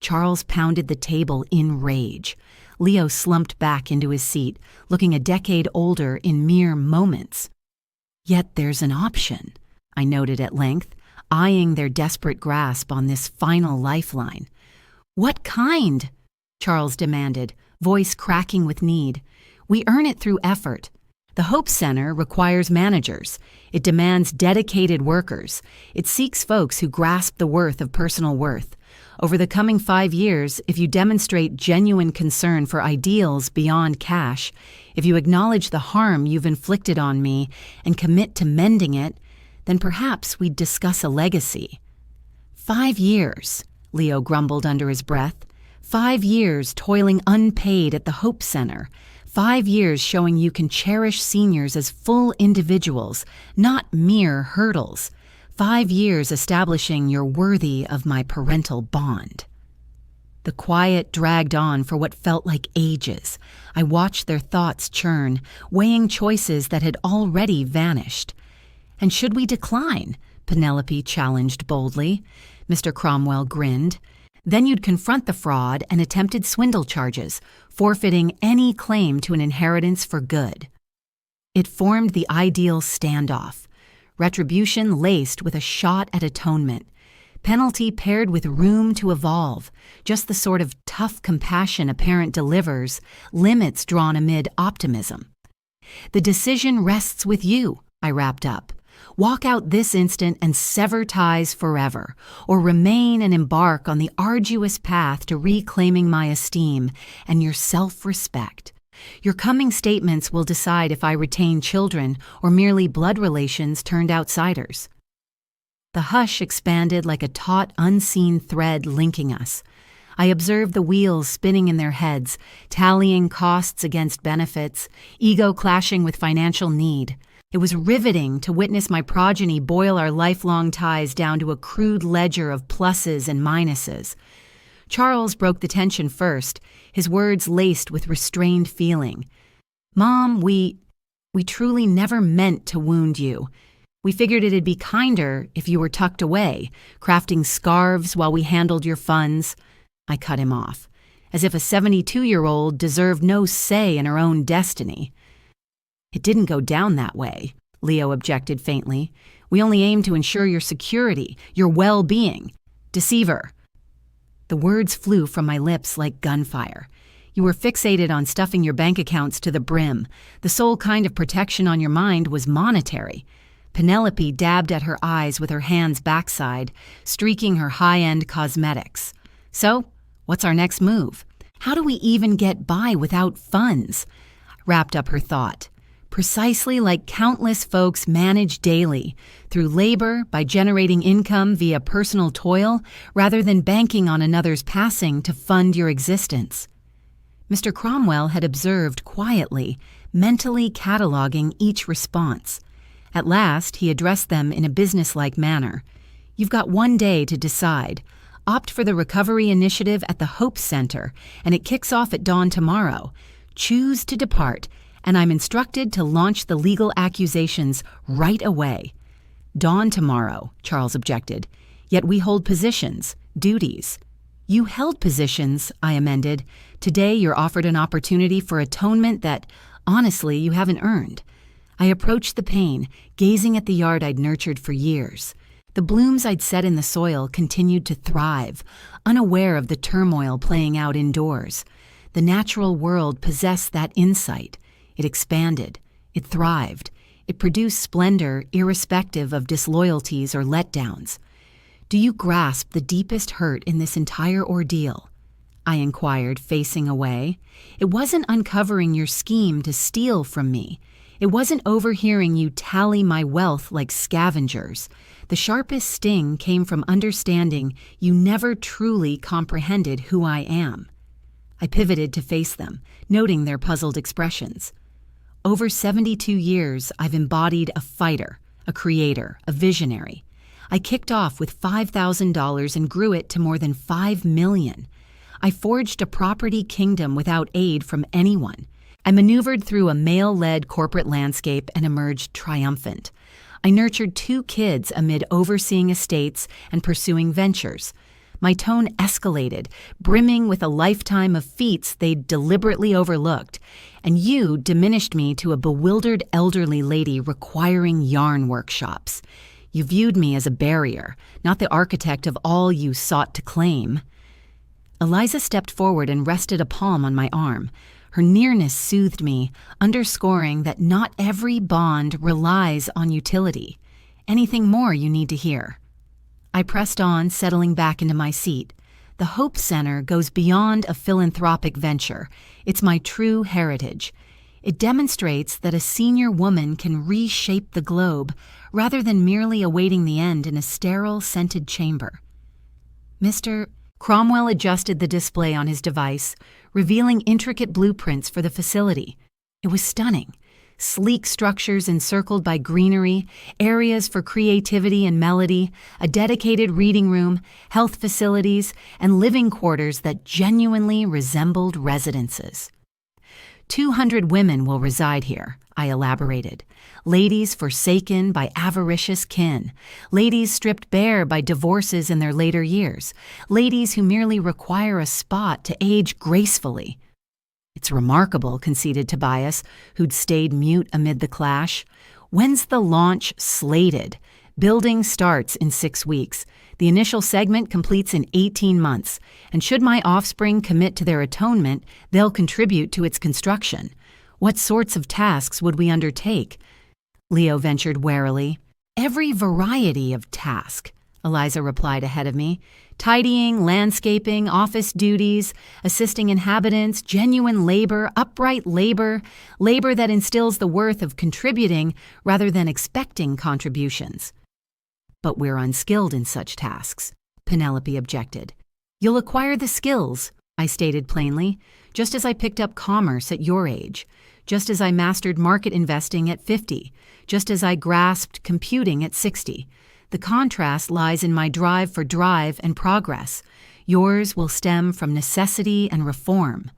Charles pounded the table in rage. Leo slumped back into his seat, looking a decade older in mere moments. Yet there's an option, I noted at length, eyeing their desperate grasp on this final lifeline. What kind? Charles demanded, voice cracking with need. We earn it through effort. The Hope Center requires managers. It demands dedicated workers. It seeks folks who grasp the worth of personal worth. Over the coming 5 years, if you demonstrate genuine concern for ideals beyond cash, if you acknowledge the harm you've inflicted on me and commit to mending it, then perhaps we'd discuss a legacy. 5 years, Leo grumbled under his breath. 5 years toiling unpaid at the Hope Center. 5 years showing you can cherish seniors as full individuals, not mere hurdles. 5 years establishing you're worthy of my parental bond. The quiet dragged on for what felt like ages. I watched their thoughts churn, weighing choices that had already vanished. And should we decline? Penelope challenged boldly. Mr. Cromwell grinned. Then you'd confront the fraud and attempted swindle charges, forfeiting any claim to an inheritance for good. It formed the ideal standoff. Retribution laced with a shot at atonement. Penalty paired with room to evolve, just the sort of tough compassion a parent delivers, limits drawn amid optimism. The decision rests with you, I wrapped up. Walk out this instant and sever ties forever, or remain and embark on the arduous path to reclaiming my esteem and your self-respect. Your coming statements will decide if I retain children or merely blood relations turned outsiders. The hush expanded like a taut, unseen thread linking us. I observed the wheels spinning in their heads, tallying costs against benefits, ego clashing with financial need. It was riveting to witness my progeny boil our lifelong ties down to a crude ledger of pluses and minuses. Charles broke the tension first, his words laced with restrained feeling. "Mom, we truly never meant to wound you. We figured it'd be kinder if you were tucked away, crafting scarves while we handled your funds." I cut him off, as if a 72-year-old deserved no say in her own destiny. "It didn't go down that way," Leo objected faintly. "We only aim to ensure your security, your well-being. Deceiver." The words flew from my lips like gunfire. You were fixated on stuffing your bank accounts to the brim. The sole kind of protection on your mind was monetary. Penelope dabbed at her eyes with her hand's backside, streaking her high-end cosmetics. "So, what's our next move? How do we even get by without funds?" Wrapped up her thought. "Precisely like countless folks manage daily, through labor, by generating income via personal toil, rather than banking on another's passing to fund your existence." Mr. Cromwell had observed quietly, mentally cataloging each response. At last, he addressed them in a businesslike manner. "You've got 1 day to decide. Opt for the Recovery Initiative at the Hope Center, and it kicks off at dawn tomorrow. Choose to depart, and I'm instructed to launch the legal accusations right away." "Dawn tomorrow," Charles objected. "Yet we hold positions, duties." "You held positions," I amended. "Today you're offered an opportunity for atonement that, honestly, you haven't earned." I approached the pain, gazing at the yard I'd nurtured for years. The blooms I'd set in the soil continued to thrive, unaware of the turmoil playing out indoors. The natural world possessed that insight. It expanded. It thrived. It produced splendor irrespective of disloyalties or letdowns. "Do you grasp the deepest hurt in this entire ordeal?" I inquired, facing away. "It wasn't uncovering your scheme to steal from me. It wasn't overhearing you tally my wealth like scavengers. The sharpest sting came from understanding you never truly comprehended who I am." I pivoted to face them, noting their puzzled expressions. "Over 72 years, I've embodied a fighter, a creator, a visionary. I kicked off with $5,000 and grew it to more than $5 million. I forged a property kingdom without aid from anyone. I maneuvered through a male-led corporate landscape and emerged triumphant. I nurtured 2 kids amid overseeing estates and pursuing ventures. My tone escalated, brimming with a lifetime of feats they'd deliberately overlooked, and you diminished me to a bewildered elderly lady requiring yarn workshops. You viewed me as a barrier, not the architect of all you sought to claim." Eliza stepped forward and rested a palm on my arm. Her nearness soothed me, underscoring that not every bond relies on utility. "Anything more you need to hear?" I pressed on, settling back into my seat. "The Hope Center goes beyond a philanthropic venture. It's my true heritage. It demonstrates that a senior woman can reshape the globe rather than merely awaiting the end in a sterile, scented chamber." "Mr. Cromwell adjusted the display on his device, revealing intricate blueprints for the facility. It was stunning. Sleek structures encircled by greenery, areas for creativity and melody, a dedicated reading room, health facilities, and living quarters that genuinely resembled residences. 200 women will reside here, I elaborated. Ladies forsaken by avaricious kin, ladies stripped bare by divorces in their later years, ladies who merely require a spot to age gracefully. It's remarkable, conceded Tobias, who'd stayed mute amid the clash. When's the launch slated? Building starts in 6 weeks. The initial segment completes in 18 months, and should my offspring commit to their atonement, they'll contribute to its construction. What sorts of tasks would we undertake? Leo ventured warily. Every variety of task, Eliza replied ahead of me. Tidying, landscaping, office duties, assisting inhabitants, genuine labor, upright labor, labor that instills the worth of contributing rather than expecting contributions. But we're unskilled in such tasks, Penelope objected. You'll acquire the skills, I stated plainly, just as I picked up commerce at your age, just as I mastered market investing at 50, just as I grasped computing at 60. The contrast lies in my drive for drive and progress. Yours will stem from necessity and reform.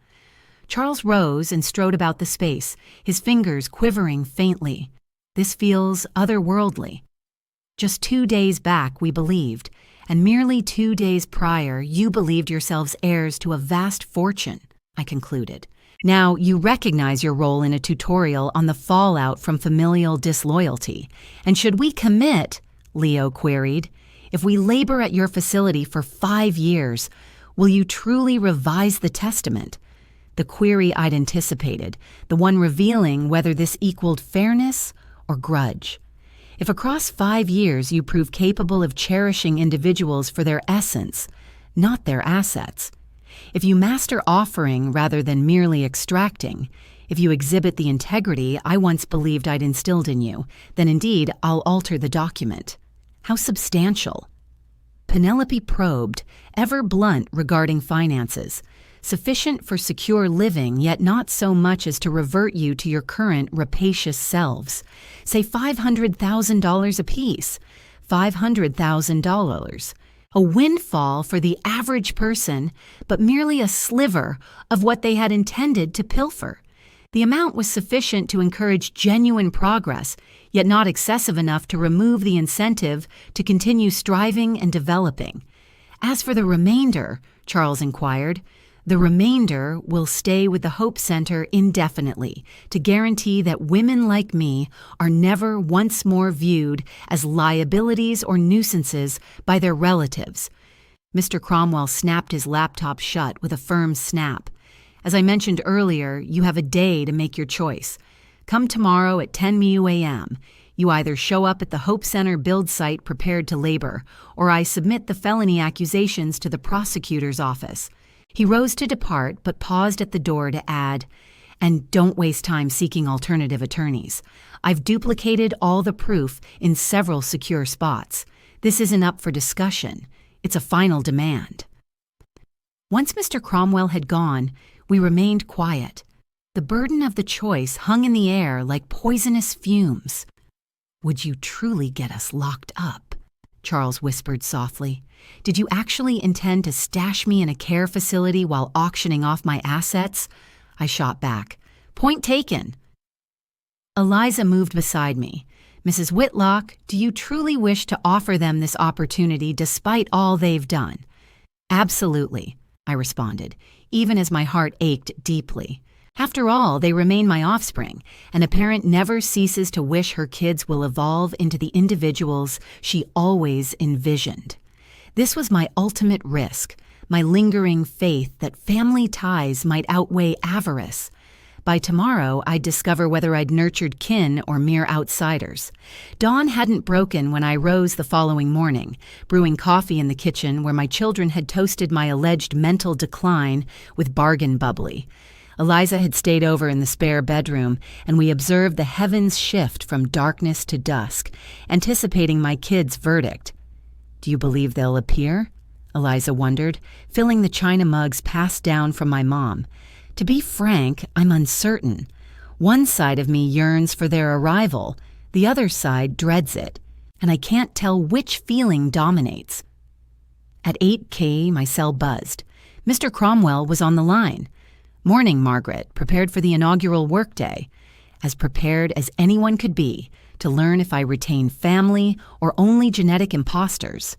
Charles rose and strode about the space, his fingers quivering faintly. This feels otherworldly. Just 2 days back we believed, and merely 2 days prior you believed yourselves heirs to a vast fortune, I concluded. Now you recognize your role in a tutorial on the fallout from familial disloyalty, and should we commit, Leo queried, if we labor at your facility for 5 years, will you truly revise the testament? The query I'd anticipated, the one revealing whether this equaled fairness or grudge. If across 5 years you prove capable of cherishing individuals for their essence, not their assets, if you master offering rather than merely extracting, if you exhibit the integrity I once believed I'd instilled in you, then indeed I'll alter the document. How substantial? Penelope probed, ever blunt regarding finances. Sufficient for secure living, yet not so much as to revert you to your current rapacious selves. Say $500,000 apiece. $500,000. A windfall for the average person, but merely a sliver of what they had intended to pilfer. The amount was sufficient to encourage genuine progress, yet not excessive enough to remove the incentive to continue striving and developing. As for the remainder, Charles inquired, the remainder will stay with the Hope Center indefinitely to guarantee that women like me are never once more viewed as liabilities or nuisances by their relatives. Mr. Cromwell snapped his laptop shut with a firm snap. As I mentioned earlier, you have a day to make your choice. Come tomorrow at 10 a.m. You either show up at the Hope Center build site prepared to labor, or I submit the felony accusations to the prosecutor's office. He rose to depart, but paused at the door to add, and don't waste time seeking alternative attorneys. I've duplicated all the proof in several secure spots. This isn't up for discussion. It's a final demand. Once Mr. Cromwell had gone, we remained quiet. The burden of the choice hung in the air like poisonous fumes. Would you truly get us locked up? Charles whispered softly. Did you actually intend to stash me in a care facility while auctioning off my assets? I shot back. Point taken. Eliza moved beside me. Mrs. Whitlock, do you truly wish to offer them this opportunity despite all they've done? Absolutely, I responded, even as my heart ached deeply. After all, they remain my offspring, and a parent never ceases to wish her kids will evolve into the individuals she always envisioned. This was my ultimate risk, my lingering faith that family ties might outweigh avarice. By tomorrow, I'd discover whether I'd nurtured kin or mere outsiders. Dawn hadn't broken when I rose the following morning, brewing coffee in the kitchen where my children had toasted my alleged mental decline with bargain bubbly. Eliza had stayed over in the spare bedroom, and we observed the heavens shift from darkness to dusk, anticipating my kids' verdict. Do you believe they'll appear? Eliza wondered, filling the china mugs passed down from my mom. To be frank, I'm uncertain. One side of me yearns for their arrival, the other side dreads it, and I can't tell which feeling dominates. At 8:00, my cell buzzed. Mr. Cromwell was on the line. "Morning, Margaret, prepared for the inaugural workday." As prepared as anyone could be to learn if I retain family or only genetic imposters.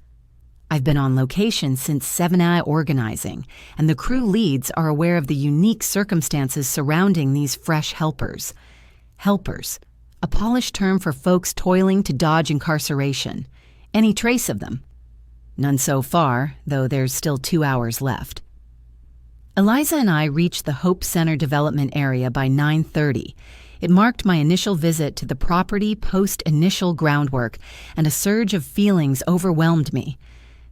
I've been on location since 7i organizing, and the crew leads are aware of the unique circumstances surrounding these fresh helpers. Helpers, a polished term for folks toiling to dodge incarceration. Any trace of them? None so far, though there's still 2 hours left. Eliza and I reached the Hope Center development area by 9:30. It marked my initial visit to the property post-initial groundwork, and a surge of feelings overwhelmed me.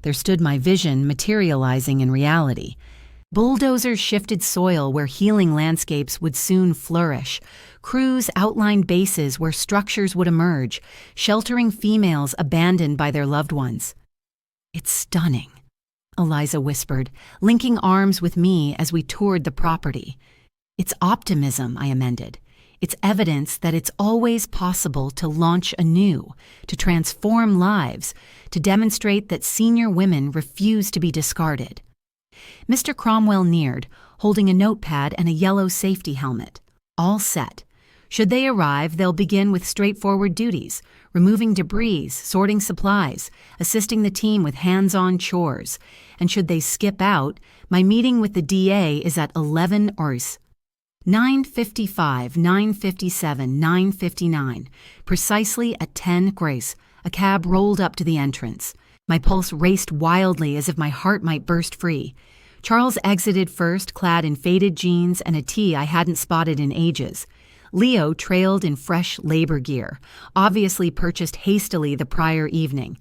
There stood my vision materializing in reality. Bulldozers shifted soil where healing landscapes would soon flourish. Crews outlined bases where structures would emerge, sheltering females abandoned by their loved ones. "It's stunning," Eliza whispered, linking arms with me as we toured the property. "It's optimism," I amended. "It's evidence that it's always possible to launch anew, to transform lives, to demonstrate that senior women refuse to be discarded." Mr. Cromwell neared, holding a notepad and a yellow safety helmet. All set. Should they arrive, they'll begin with straightforward duties, removing debris, sorting supplies, assisting the team with hands-on chores. And should they skip out, my meeting with the DA is at 11 Rs. 9:55, 9:57, 9:59. Precisely at 10 Grace, a cab rolled up to the entrance. My pulse raced wildly as if my heart might burst free. Charles exited first, clad in faded jeans and a tee I hadn't spotted in ages. Leo trailed in fresh labor gear, obviously purchased hastily the prior evening.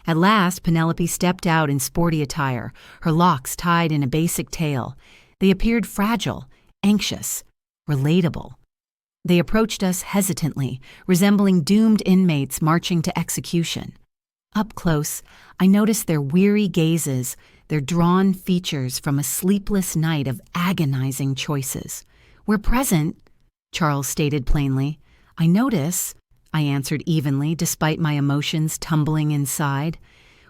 At last, Penelope stepped out in sporty attire, her locks tied in a basic tail. They appeared fragile, anxious, relatable. They approached us hesitantly, resembling doomed inmates marching to execution. Up close, I noticed their weary gazes, their drawn features from a sleepless night of agonizing choices. "We're present," Charles stated plainly. "I notice," I answered evenly despite my emotions tumbling inside.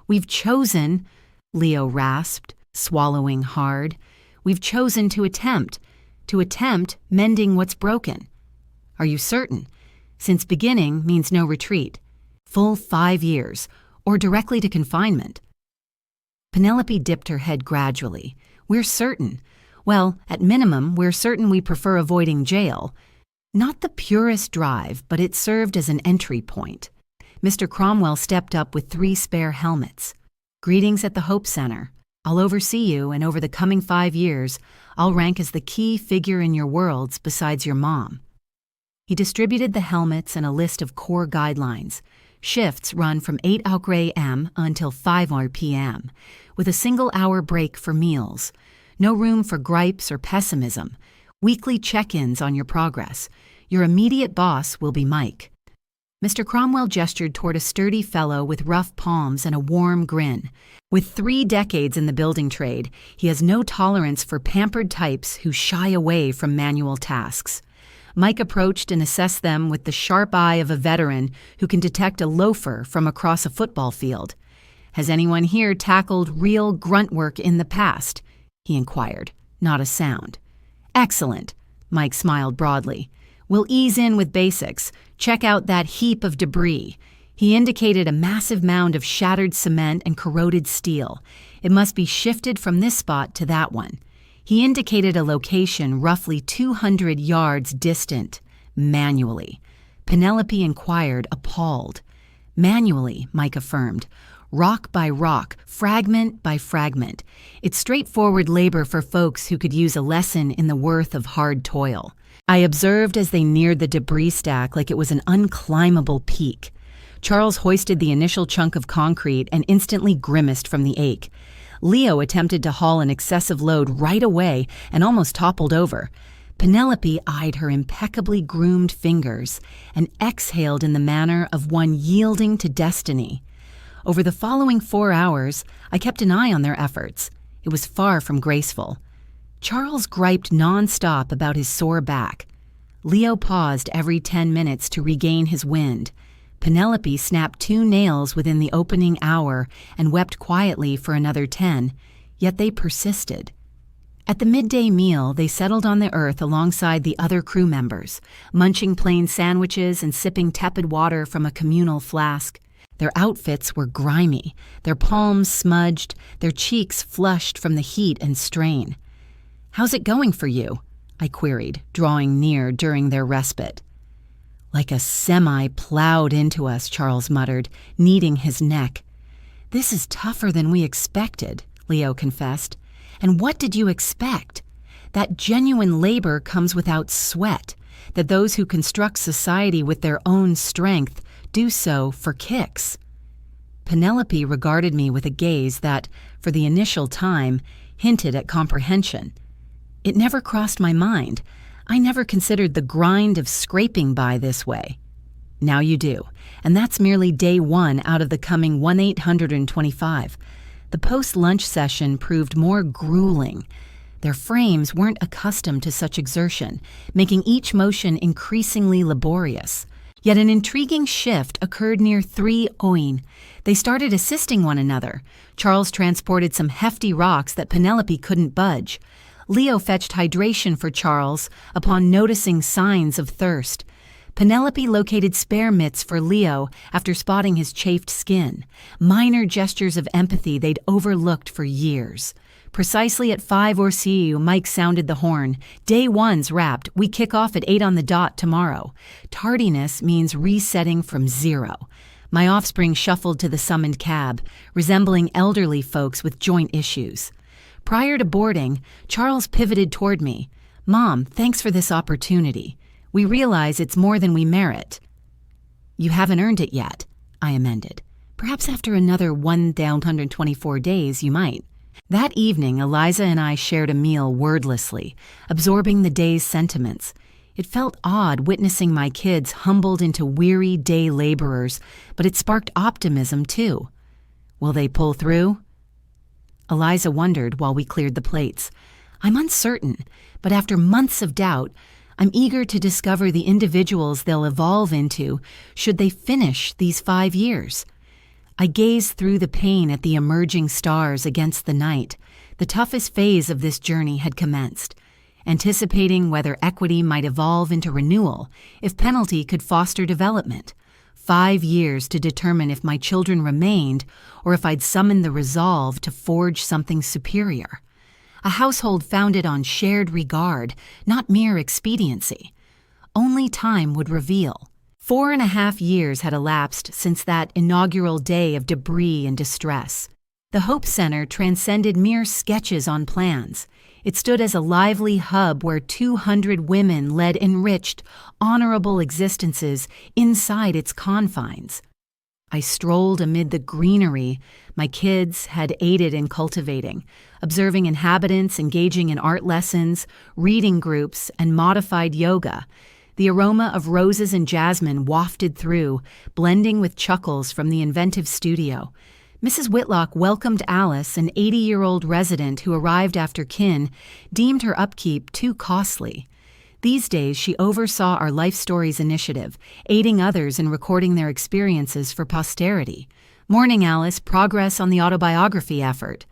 "We've chosen," Leo rasped, swallowing hard. "We've chosen to attempt mending what's broken." "Are you certain? Since beginning means no retreat. Full 5 years, or directly to confinement." Penelope dipped her head gradually. "We're certain. Well, at minimum, we're certain we prefer avoiding jail. Not the purest drive, but it served as an entry point." Mr. Cromwell stepped up with 3 spare helmets. "Greetings at the Hope Center. I'll oversee you, and over the coming 5 years, I'll rank as the key figure in your worlds besides your mom." He distributed the helmets and a list of core guidelines. Shifts run from 8 a.m. until 5 p.m., with a single-hour break for meals. No room for gripes or pessimism. Weekly check-ins on your progress. Your immediate boss will be Mike. Mr. Cromwell gestured toward a sturdy fellow with rough palms and a warm grin. With 3 decades in the building trade, he has no tolerance for pampered types who shy away from manual tasks. Mike approached and assessed them with the sharp eye of a veteran who can detect a loafer from across a football field. "Has anyone here tackled real grunt work in the past?" he inquired. Not a sound. "Excellent," Mike smiled broadly. "We'll ease in with basics. Check out that heap of debris." He indicated a massive mound of shattered cement and corroded steel. "It must be shifted from this spot to that one." He indicated a location roughly 200 yards distant, manually. Penelope inquired, appalled. "Manually," Mike affirmed. "Rock by rock, fragment by fragment. It's straightforward labor for folks who could use a lesson in the worth of hard toil." I observed as they neared the debris stack like it was an unclimbable peak. Charles hoisted the initial chunk of concrete and instantly grimaced from the ache. Leo attempted to haul an excessive load right away and almost toppled over. Penelope eyed her impeccably groomed fingers and exhaled in the manner of one yielding to destiny. Over the following 4 hours, I kept an eye on their efforts. It was far from graceful. Charles griped nonstop about his sore back. Leo paused every 10 minutes to regain his wind. Penelope snapped 2 nails within the opening hour and wept quietly for another 10, yet they persisted. At the midday meal, they settled on the earth alongside the other crew members, munching plain sandwiches and sipping tepid water from a communal flask. Their outfits were grimy, their palms smudged, their cheeks flushed from the heat and strain. "How's it going for you?" I queried, drawing near during their respite. "Like a semi plowed into us," Charles muttered, kneading his neck. "This is tougher than we expected," Leo confessed. "And what did you expect? That genuine labor comes without sweat, that those who construct society with their own strength do so for kicks." Penelope regarded me with a gaze that, for the initial time, hinted at comprehension. It never crossed my mind. I never considered the grind of scraping by this way. Now you do, and that's merely day 1 out of the coming 1,825. The post-lunch session proved more grueling. Their frames weren't accustomed to such exertion, making each motion increasingly laborious. Yet an intriguing shift occurred near 3 Oin. They started assisting one another. Charles transported some hefty rocks that Penelope couldn't budge. Leo fetched hydration for Charles upon noticing signs of thirst. Penelope located spare mitts for Leo after spotting his chafed skin, minor gestures of empathy they'd overlooked for years. Precisely at 5 Orsiu, Mike sounded the horn. Day 1's wrapped. We kick off at 8 on the dot tomorrow. Tardiness means resetting from 0. My offspring shuffled to the summoned cab, resembling elderly folks with joint issues. Prior to boarding, Charles pivoted toward me. "Mom, thanks for this opportunity. We realize it's more than we merit." "You haven't earned it yet," I amended. "Perhaps after another 1,124 days, you might." That evening, Eliza and I shared a meal wordlessly, absorbing the day's sentiments. It felt odd witnessing my kids humbled into weary day laborers, but it sparked optimism too. Will they pull through? Eliza wondered while we cleared the plates. I'm uncertain, but after months of doubt, I'm eager to discover the individuals they'll evolve into should they finish these 5 years. I gazed through the pain at the emerging stars against the night. The toughest phase of this journey had commenced, anticipating whether equity might evolve into renewal if penalty could foster development. 5 years to determine if my children remained or if I'd summoned the resolve to forge something superior. A household founded on shared regard, not mere expediency. Only time would reveal. 4.5 years had elapsed since that inaugural day of debris and distress. The Hope Center transcended mere sketches on plans. It stood as a lively hub where 200 women led enriched, honorable existences inside its confines. I strolled amid the greenery my kids had aided in cultivating, observing inhabitants engaging in art lessons, reading groups, and modified yoga. The aroma of roses and jasmine wafted through, blending with chuckles from the inventive studio. Mrs. Whitlock welcomed Alice, an 80-year-old resident who arrived after kin, deemed her upkeep too costly. These days, she oversaw our Life Stories initiative, aiding others in recording their experiences for posterity. Morning, Alice, progress on the autobiography effort.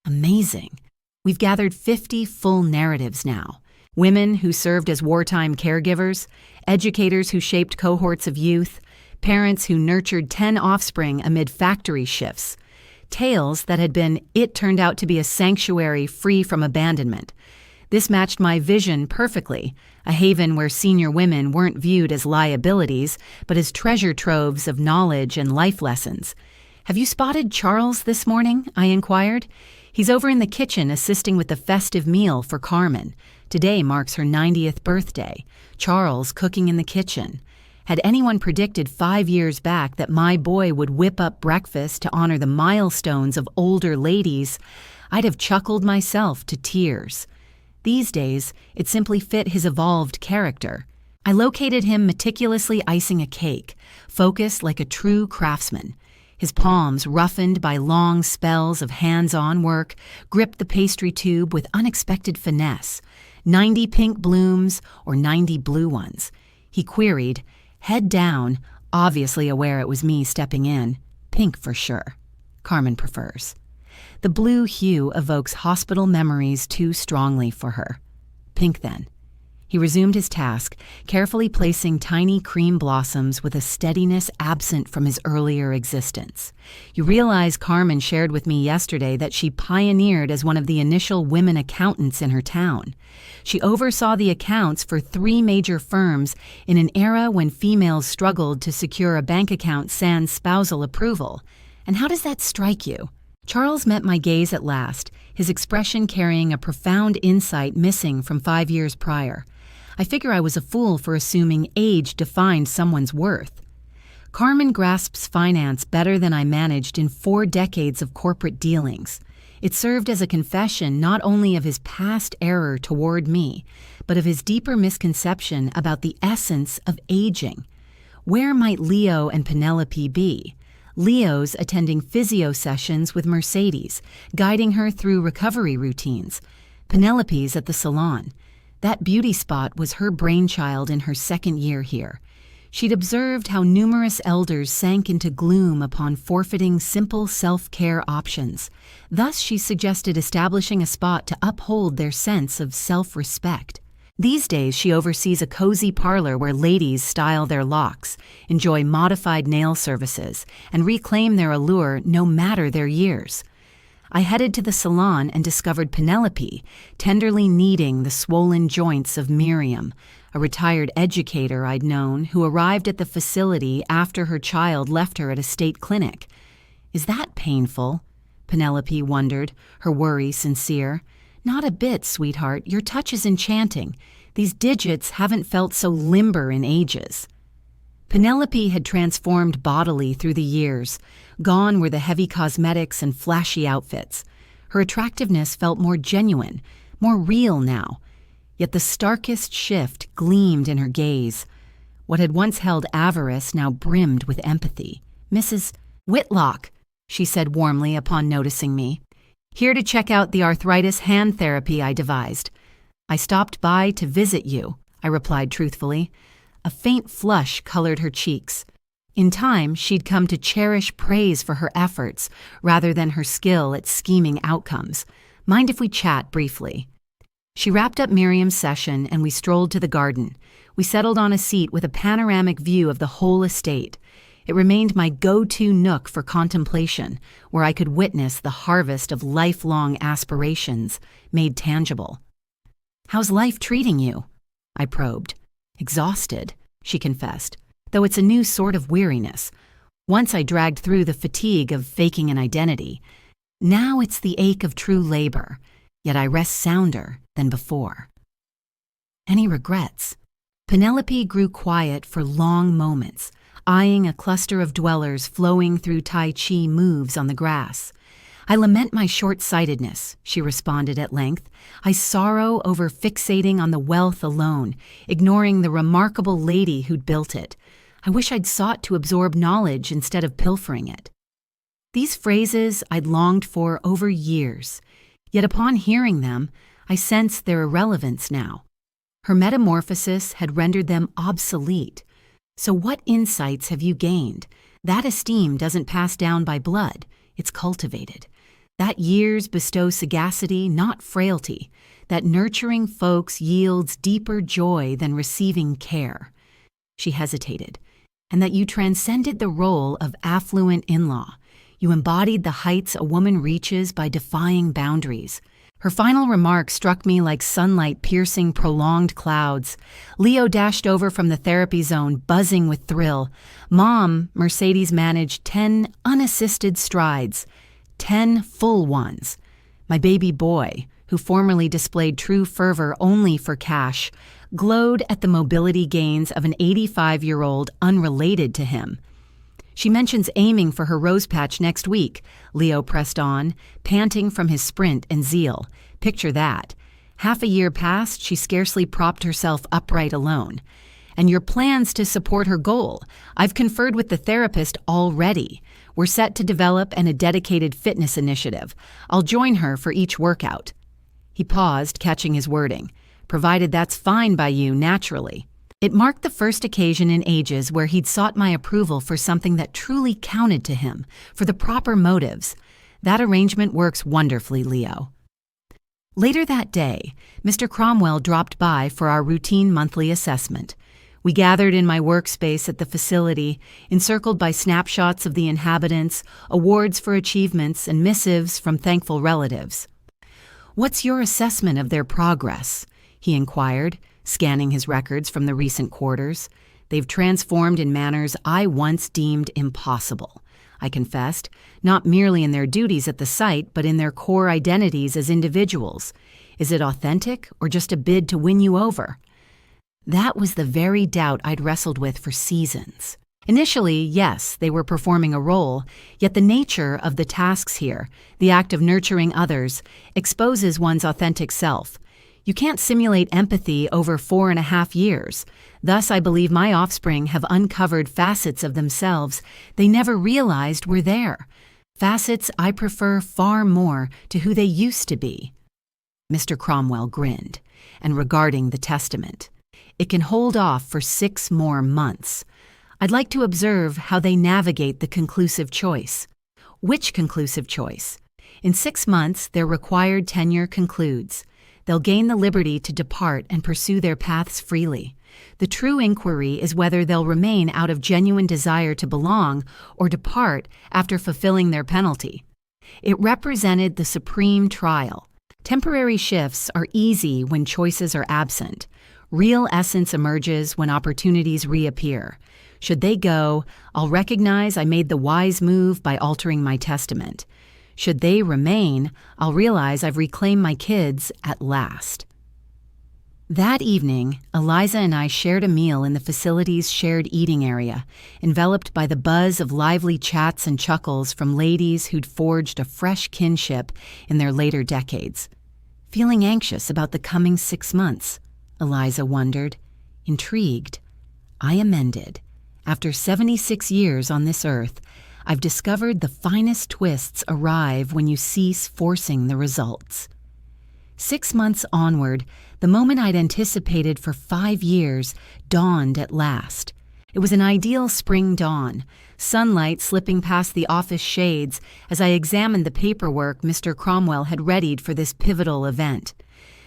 Amazing. We've gathered 50 full narratives now. Women who served as wartime caregivers, educators who shaped cohorts of youth, parents who nurtured 10 offspring amid factory shifts. Tales that had been, it turned out to be a sanctuary free from abandonment. This matched my vision perfectly, a haven where senior women weren't viewed as liabilities, but as treasure troves of knowledge and life lessons. Have you spotted Charles this morning? I inquired. He's over in the kitchen assisting with the festive meal for Carmen. Today marks her 90th birthday. Charles cooking in the kitchen. Had anyone predicted 5 years back that my boy would whip up breakfast to honor the milestones of older ladies, I'd have chuckled myself to tears. These days, it simply fit his evolved character. I located him meticulously icing a cake, focused like a true craftsman. His palms, roughened by long spells of hands-on work, gripped the pastry tube with unexpected finesse. 90 pink blooms or 90 blue ones? He queried, head down, obviously aware it was me stepping in. Pink for sure. Carmen prefers. The blue hue evokes hospital memories too strongly for her. Pink then. He resumed his task, carefully placing tiny cream blossoms with a steadiness absent from his earlier existence. You realize Carmen shared with me yesterday that she pioneered as one of the initial women accountants in her town. She oversaw the accounts for 3 major firms in an era when females struggled to secure a bank account sans spousal approval. And how does that strike you? Charles met my gaze at last, his expression carrying a profound insight missing from 5 years prior. I figure I was a fool for assuming age defined someone's worth. Carmen grasps finance better than I managed in 4 decades of corporate dealings. It served as a confession not only of his past error toward me, but of his deeper misconception about the essence of aging. Where might Leo and Penelope be? Leo's attending physio sessions with Mercedes, guiding her through recovery routines. Penelope's at the salon. That beauty spot was her brainchild in her 2nd year here. She'd observed how numerous elders sank into gloom upon forfeiting simple self-care options. Thus, she suggested establishing a spot to uphold their sense of self-respect. These days, she oversees a cozy parlor where ladies style their locks, enjoy modified nail services, and reclaim their allure no matter their years. I headed to the salon and discovered Penelope, tenderly kneading the swollen joints of Miriam, a retired educator I'd known who arrived at the facility after her child left her at a state clinic. Is that painful? Penelope wondered, her worry sincere. Not a bit, sweetheart. Your touch is enchanting. These digits haven't felt so limber in ages. Penelope had transformed bodily through the years. Gone were the heavy cosmetics and flashy outfits. Her attractiveness felt more genuine, more real now. Yet the starkest shift gleamed in her gaze. What had once held avarice now brimmed with empathy. Mrs. Whitlock, she said warmly upon noticing me. Here to check out the arthritis hand therapy I devised. I stopped by to visit you, I replied truthfully. A faint flush colored her cheeks. In time, she'd come to cherish praise for her efforts rather than her skill at scheming outcomes. Mind if we chat briefly? She wrapped up Miriam's session and we strolled to the garden. We settled on a seat with a panoramic view of the whole estate. It remained my go-to nook for contemplation, where I could witness the harvest of lifelong aspirations made tangible. How's life treating you? I probed. Exhausted, she confessed, though it's a new sort of weariness. Once I dragged through the fatigue of faking an identity. Now it's the ache of true labor, yet I rest sounder than before. Any regrets? Penelope grew quiet for long moments, eyeing a cluster of dwellers flowing through Tai Chi moves on the grass. I lament my short-sightedness, she responded at length. I sorrow over fixating on the wealth alone, ignoring the remarkable lady who'd built it. I wish I'd sought to absorb knowledge instead of pilfering it. These phrases I'd longed for over years, yet upon hearing them, I sensed their irrelevance now. Her metamorphosis had rendered them obsolete. So what insights have you gained? That esteem doesn't pass down by blood, it's cultivated. That years bestow sagacity, not frailty. That nurturing folks yields deeper joy than receiving care. She hesitated. And that you transcended the role of affluent in-law. You embodied the heights a woman reaches by defying boundaries. Her final remark struck me like sunlight piercing prolonged clouds. Leo dashed over from the therapy zone, buzzing with thrill. Mom, Mercedes managed 10 unassisted strides. 10 full ones. My baby boy, who formerly displayed true fervor only for cash, glowed at the mobility gains of an 85-year-old unrelated to him. She mentions aiming for her rose patch next week, Leo pressed on, panting from his sprint and zeal. Picture that. Half a year past, she scarcely propped herself upright alone. And your plans to support her goal. I've conferred with the therapist already. We're set to develop a dedicated fitness initiative. I'll join her for each workout. He paused, catching his wording. provided that's fine by you naturally. It marked the first occasion in ages where he'd sought my approval for something that truly counted to him, for the proper motives. That arrangement works wonderfully, Leo. Later that day, Mr. Cromwell dropped by for our routine monthly assessment. We gathered in my workspace at the facility, encircled by snapshots of the inhabitants, awards for achievements, and missives from thankful relatives. "What's your assessment of their progress?" he inquired, scanning his records from the recent quarters. "They've transformed in manners I once deemed impossible," I confessed, "not merely in their duties at the site, but in their core identities as individuals. Is it authentic or just a bid to win you over?" That was the very doubt I'd wrestled with for seasons. Initially, yes, they were performing a role, yet the nature of the tasks here, the act of nurturing others, exposes one's authentic self. You can't simulate empathy over 4.5 years. Thus, I believe my offspring have uncovered facets of themselves they never realized were there. Facets I prefer far more to who they used to be. Mr. Cromwell grinned, and regarding the testament, "It can hold off for 6 more months. I'd like to observe how they navigate the conclusive choice." "Which conclusive choice?" "In 6 months, their required tenure concludes. They'll gain the liberty to depart and pursue their paths freely. The true inquiry is whether they'll remain out of genuine desire to belong or depart after fulfilling their penalty." It represented the supreme trial. Temporary shifts are easy when choices are absent. Real essence emerges when opportunities reappear. Should they go, I'll recognize I made the wise move by altering my testament. Should they remain, I'll realize I've reclaimed my kids at last. That evening, Eliza and I shared a meal in the facility's shared eating area, enveloped by the buzz of lively chats and chuckles from ladies who'd forged a fresh kinship in their later decades. "Feeling anxious about the coming 6 months?" Eliza wondered. Intrigued, I amended. "After 76 years on this earth, I've discovered the finest twists arrive when you cease forcing the results." 6 months onward, the moment I'd anticipated for 5 years dawned at last. It was an ideal spring dawn, sunlight slipping past the office shades as I examined the paperwork Mr. Cromwell had readied for this pivotal event.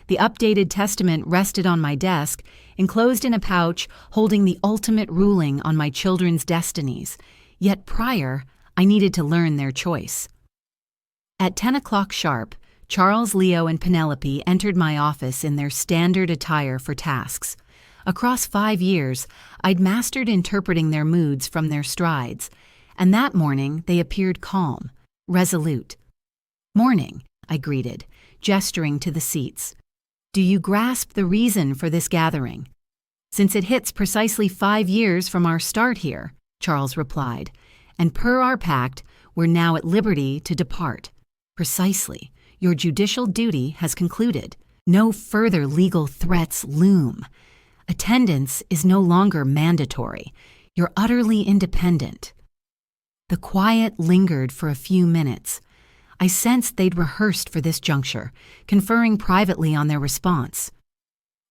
The updated testament rested on my desk, enclosed in a pouch holding the ultimate ruling on my children's destinies. Yet prior, I needed to learn their choice. At 10 o'clock sharp, Charles, Leo, and Penelope entered my office in their standard attire for tasks. Across 5 years, I'd mastered interpreting their moods from their strides, and that morning they appeared calm, resolute. "Morning," I greeted, gesturing to the seats. "Do you grasp the reason for this gathering?" "Since it hits precisely 5 years from our start here," Charles replied, "and per our pact, we're now at liberty to depart." "Precisely. Your judicial duty has concluded. No further legal threats loom. Attendance is no longer mandatory. You're utterly independent." The quiet lingered for a few minutes. I sensed they'd rehearsed for this juncture, conferring privately on their response.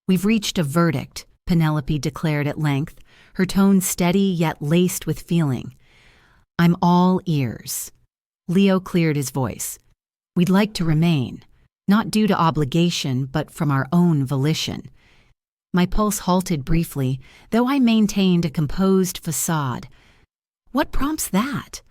"We've reached a verdict," Penelope declared at length, her tone steady yet laced with feeling. "I'm all ears." Leo cleared his voice. "We'd like to remain, not due to obligation, but from our own volition." My pulse halted briefly, though I maintained a composed facade. "What prompts that?"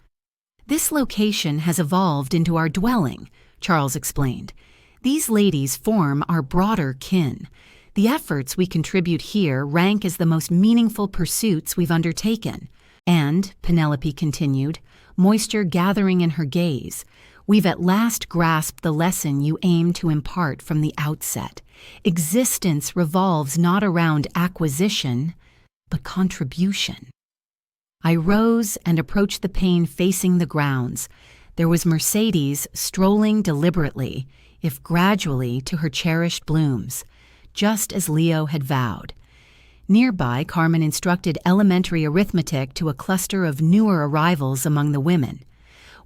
"This location has evolved into our dwelling," Charles explained. "These ladies form our broader kin. The efforts we contribute here rank as the most meaningful pursuits we've undertaken. And," Penelope continued, moisture gathering in her gaze, "we've at last grasped the lesson you aim to impart from the outset. Existence revolves not around acquisition, but contribution." I rose and approached the pane facing the grounds. There was Mercedes strolling deliberately, if gradually, to her cherished blooms, just as Leo had vowed. Nearby, Carmen instructed elementary arithmetic to a cluster of newer arrivals among the women.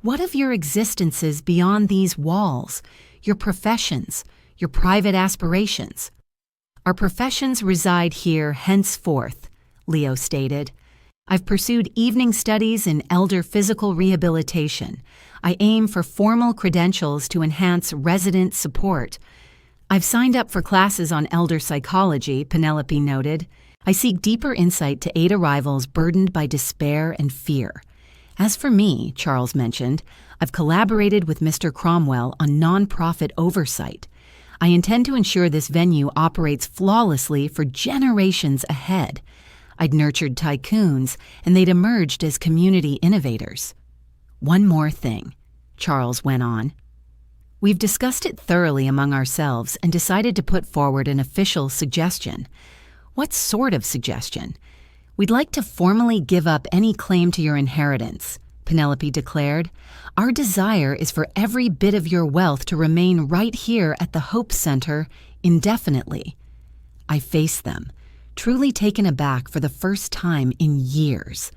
"What of your existences beyond these walls, your professions, your private aspirations?" Our professions reside here henceforth, Leo stated. I've pursued evening studies in elder physical rehabilitation. I aim for formal credentials to enhance resident support. I've signed up for classes on elder psychology, Penelope noted. I seek deeper insight to aid arrivals burdened by despair and fear. As for me, Charles mentioned, I've collaborated with Mr. Cromwell on nonprofit oversight. I intend to ensure this venue operates flawlessly for generations ahead. I'd nurtured tycoons, and they'd emerged as community innovators. One more thing, Charles went on. We've discussed it thoroughly among ourselves and decided to put forward an official suggestion. What sort of suggestion? We'd like to formally give up any claim to your inheritance, Penelope declared. Our desire is for every bit of your wealth to remain right here at the Hope Center indefinitely. I faced them, truly taken aback for the first time in years.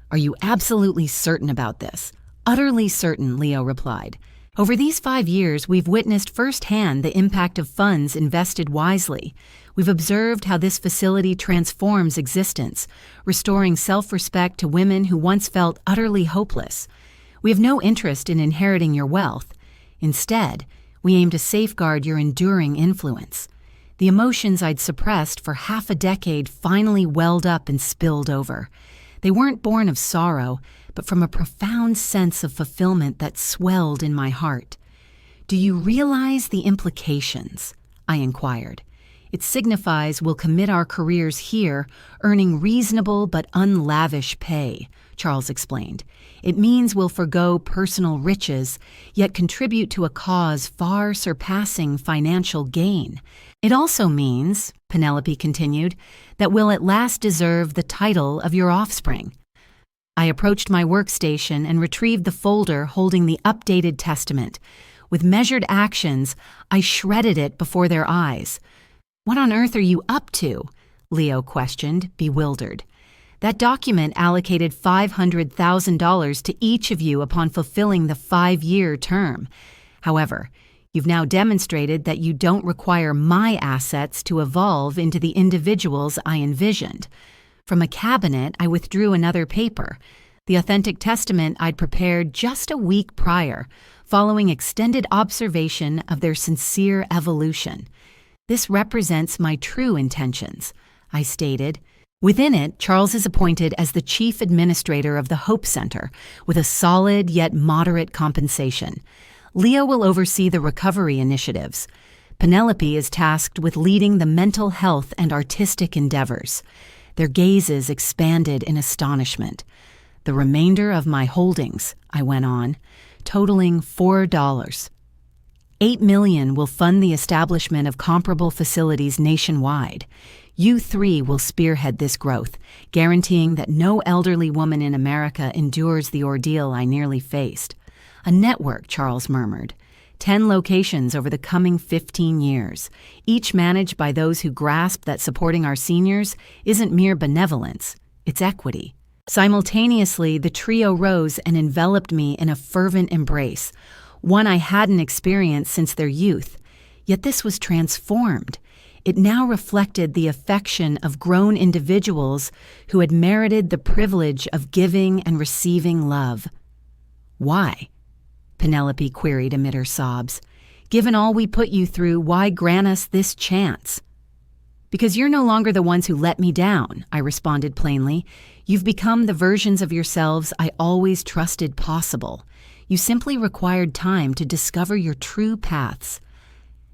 Are you absolutely certain about this? Utterly certain, Leo replied. Over these 5 years, we've witnessed firsthand the impact of funds invested wisely. We've observed how this facility transforms existence, restoring self-respect to women who once felt utterly hopeless. We have no interest in inheriting your wealth. Instead, we aim to safeguard your enduring influence. The emotions I'd suppressed for half a decade finally welled up and spilled over. They weren't born of sorrow, but from a profound sense of fulfillment that swelled in my heart. Do you realize the implications? I inquired. It signifies we'll commit our careers here, earning reasonable but unlavish pay, Charles explained. It means we'll forgo personal riches, yet contribute to a cause far surpassing financial gain. It also means, Penelope continued, that we'll at last deserve the title of your offspring. I approached my workstation and retrieved the folder holding the updated testament. With measured actions, I shredded it before their eyes. What on earth are you up to? Leo questioned, bewildered. That document allocated $500,000 to each of you upon fulfilling the 5-year term. However, you've now demonstrated that you don't require my assets to evolve into the individuals I envisioned. From a cabinet, I withdrew another paper, the authentic testament I'd prepared just a week prior, following extended observation of their sincere evolution. This represents my true intentions, I stated. Within it, Charles is appointed as the chief administrator of the Hope Center, with a solid yet moderate compensation. Leo will oversee the recovery initiatives. Penelope is tasked with leading the mental health and artistic endeavors. Their gazes expanded in astonishment. The remainder of my holdings, I went on, totaling $4. $8 million will fund the establishment of comparable facilities nationwide. You 3 will spearhead this growth, guaranteeing that no elderly woman in America endures the ordeal I nearly faced. A network, Charles murmured. 10 locations over the coming 15 years, each managed by those who grasp that supporting our seniors isn't mere benevolence, it's equity. Simultaneously, the trio rose and enveloped me in a fervent embrace, one I hadn't experienced since their youth. Yet this was transformed. It now reflected the affection of grown individuals who had merited the privilege of giving and receiving love. Why? Penelope queried amid her sobs. Given all we put you through, why grant us this chance? Because you're no longer the ones who let me down, I responded plainly. You've become the versions of yourselves I always trusted possible. You simply required time to discover your true paths.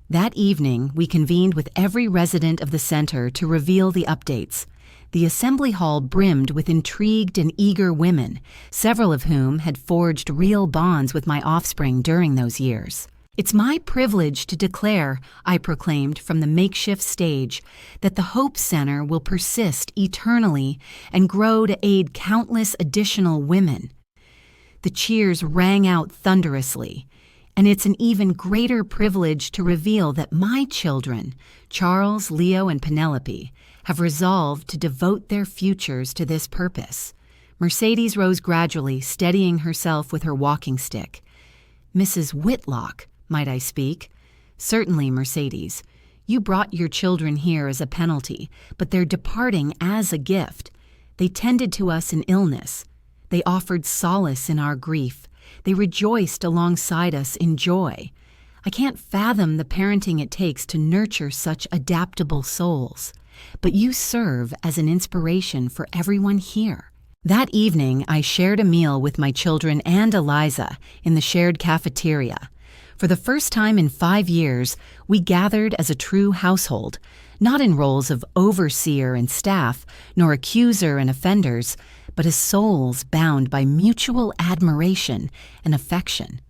That evening, we convened with every resident of the center to reveal the updates. The assembly hall brimmed with intrigued and eager women, several of whom had forged real bonds with my offspring during those years. It's my privilege to declare, I proclaimed from the makeshift stage, that the Hope Center will persist eternally and grow to aid countless additional women. The cheers rang out thunderously, and it's an even greater privilege to reveal that my children, Charles, Leo, and Penelope, have resolved to devote their futures to this purpose. Mercedes rose gradually, steadying herself with her walking stick. Mrs. Whitlock, might I speak? Certainly, Mercedes. You brought your children here as a penalty, but they're departing as a gift. They tended to us in illness. They offered solace in our grief. They rejoiced alongside us in joy. I can't fathom the parenting it takes to nurture such adaptable souls. But you serve as an inspiration for everyone here. That evening, I shared a meal with my children and Eliza in the shared cafeteria. For the first time in 5 years, we gathered as a true household, not in roles of overseer and staff, nor accuser and offenders, but as souls bound by mutual admiration and affection.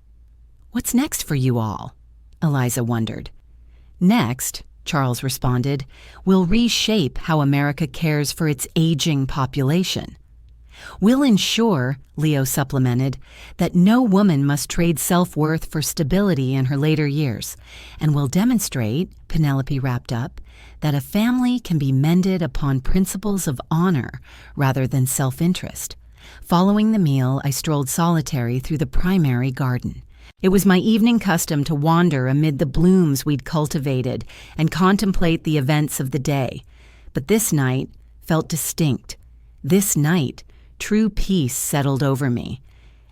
"What's next for you all?" Eliza wondered. "Next," Charles responded, "we'll reshape how America cares for its aging population. We'll ensure," Leo supplemented, "that no woman must trade self-worth for stability in her later years, and we'll demonstrate," Penelope wrapped up, "that a family can be mended upon principles of honor rather than self-interest." Following the meal, I strolled solitary through the primary garden. It was my evening custom to wander amid the blooms we'd cultivated and contemplate the events of the day. But this night felt distinct. This night, true peace settled over me.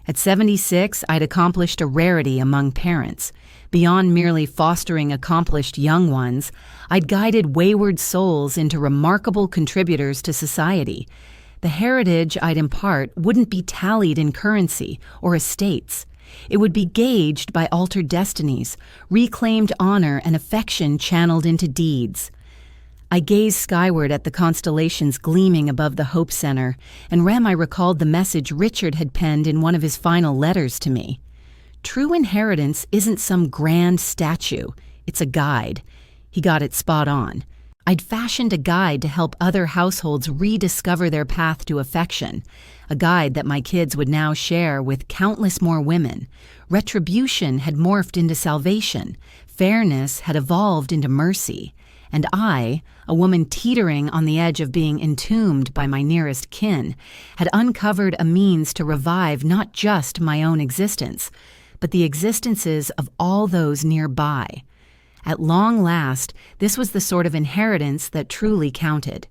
At 76, I'd accomplished a rarity among parents. Beyond merely fostering accomplished young ones, I'd guided wayward souls into remarkable contributors to society. The heritage I'd impart wouldn't be tallied in currency or estates. It would be gauged by altered destinies, reclaimed honor and affection channeled into deeds. I gazed skyward at the constellations gleaming above the Hope Center, and Rem I recalled the message Richard had penned in one of his final letters to me. True inheritance isn't some grand statue, it's a guide. He got it spot on. I'd fashioned a guide to help other households rediscover their path to affection, a guide that my kids would now share with countless more women. Retribution had morphed into salvation, fairness had evolved into mercy, and I, a woman teetering on the edge of being entombed by my nearest kin, had uncovered a means to revive not just my own existence, but the existences of all those nearby. At long last, this was the sort of inheritance that truly counted.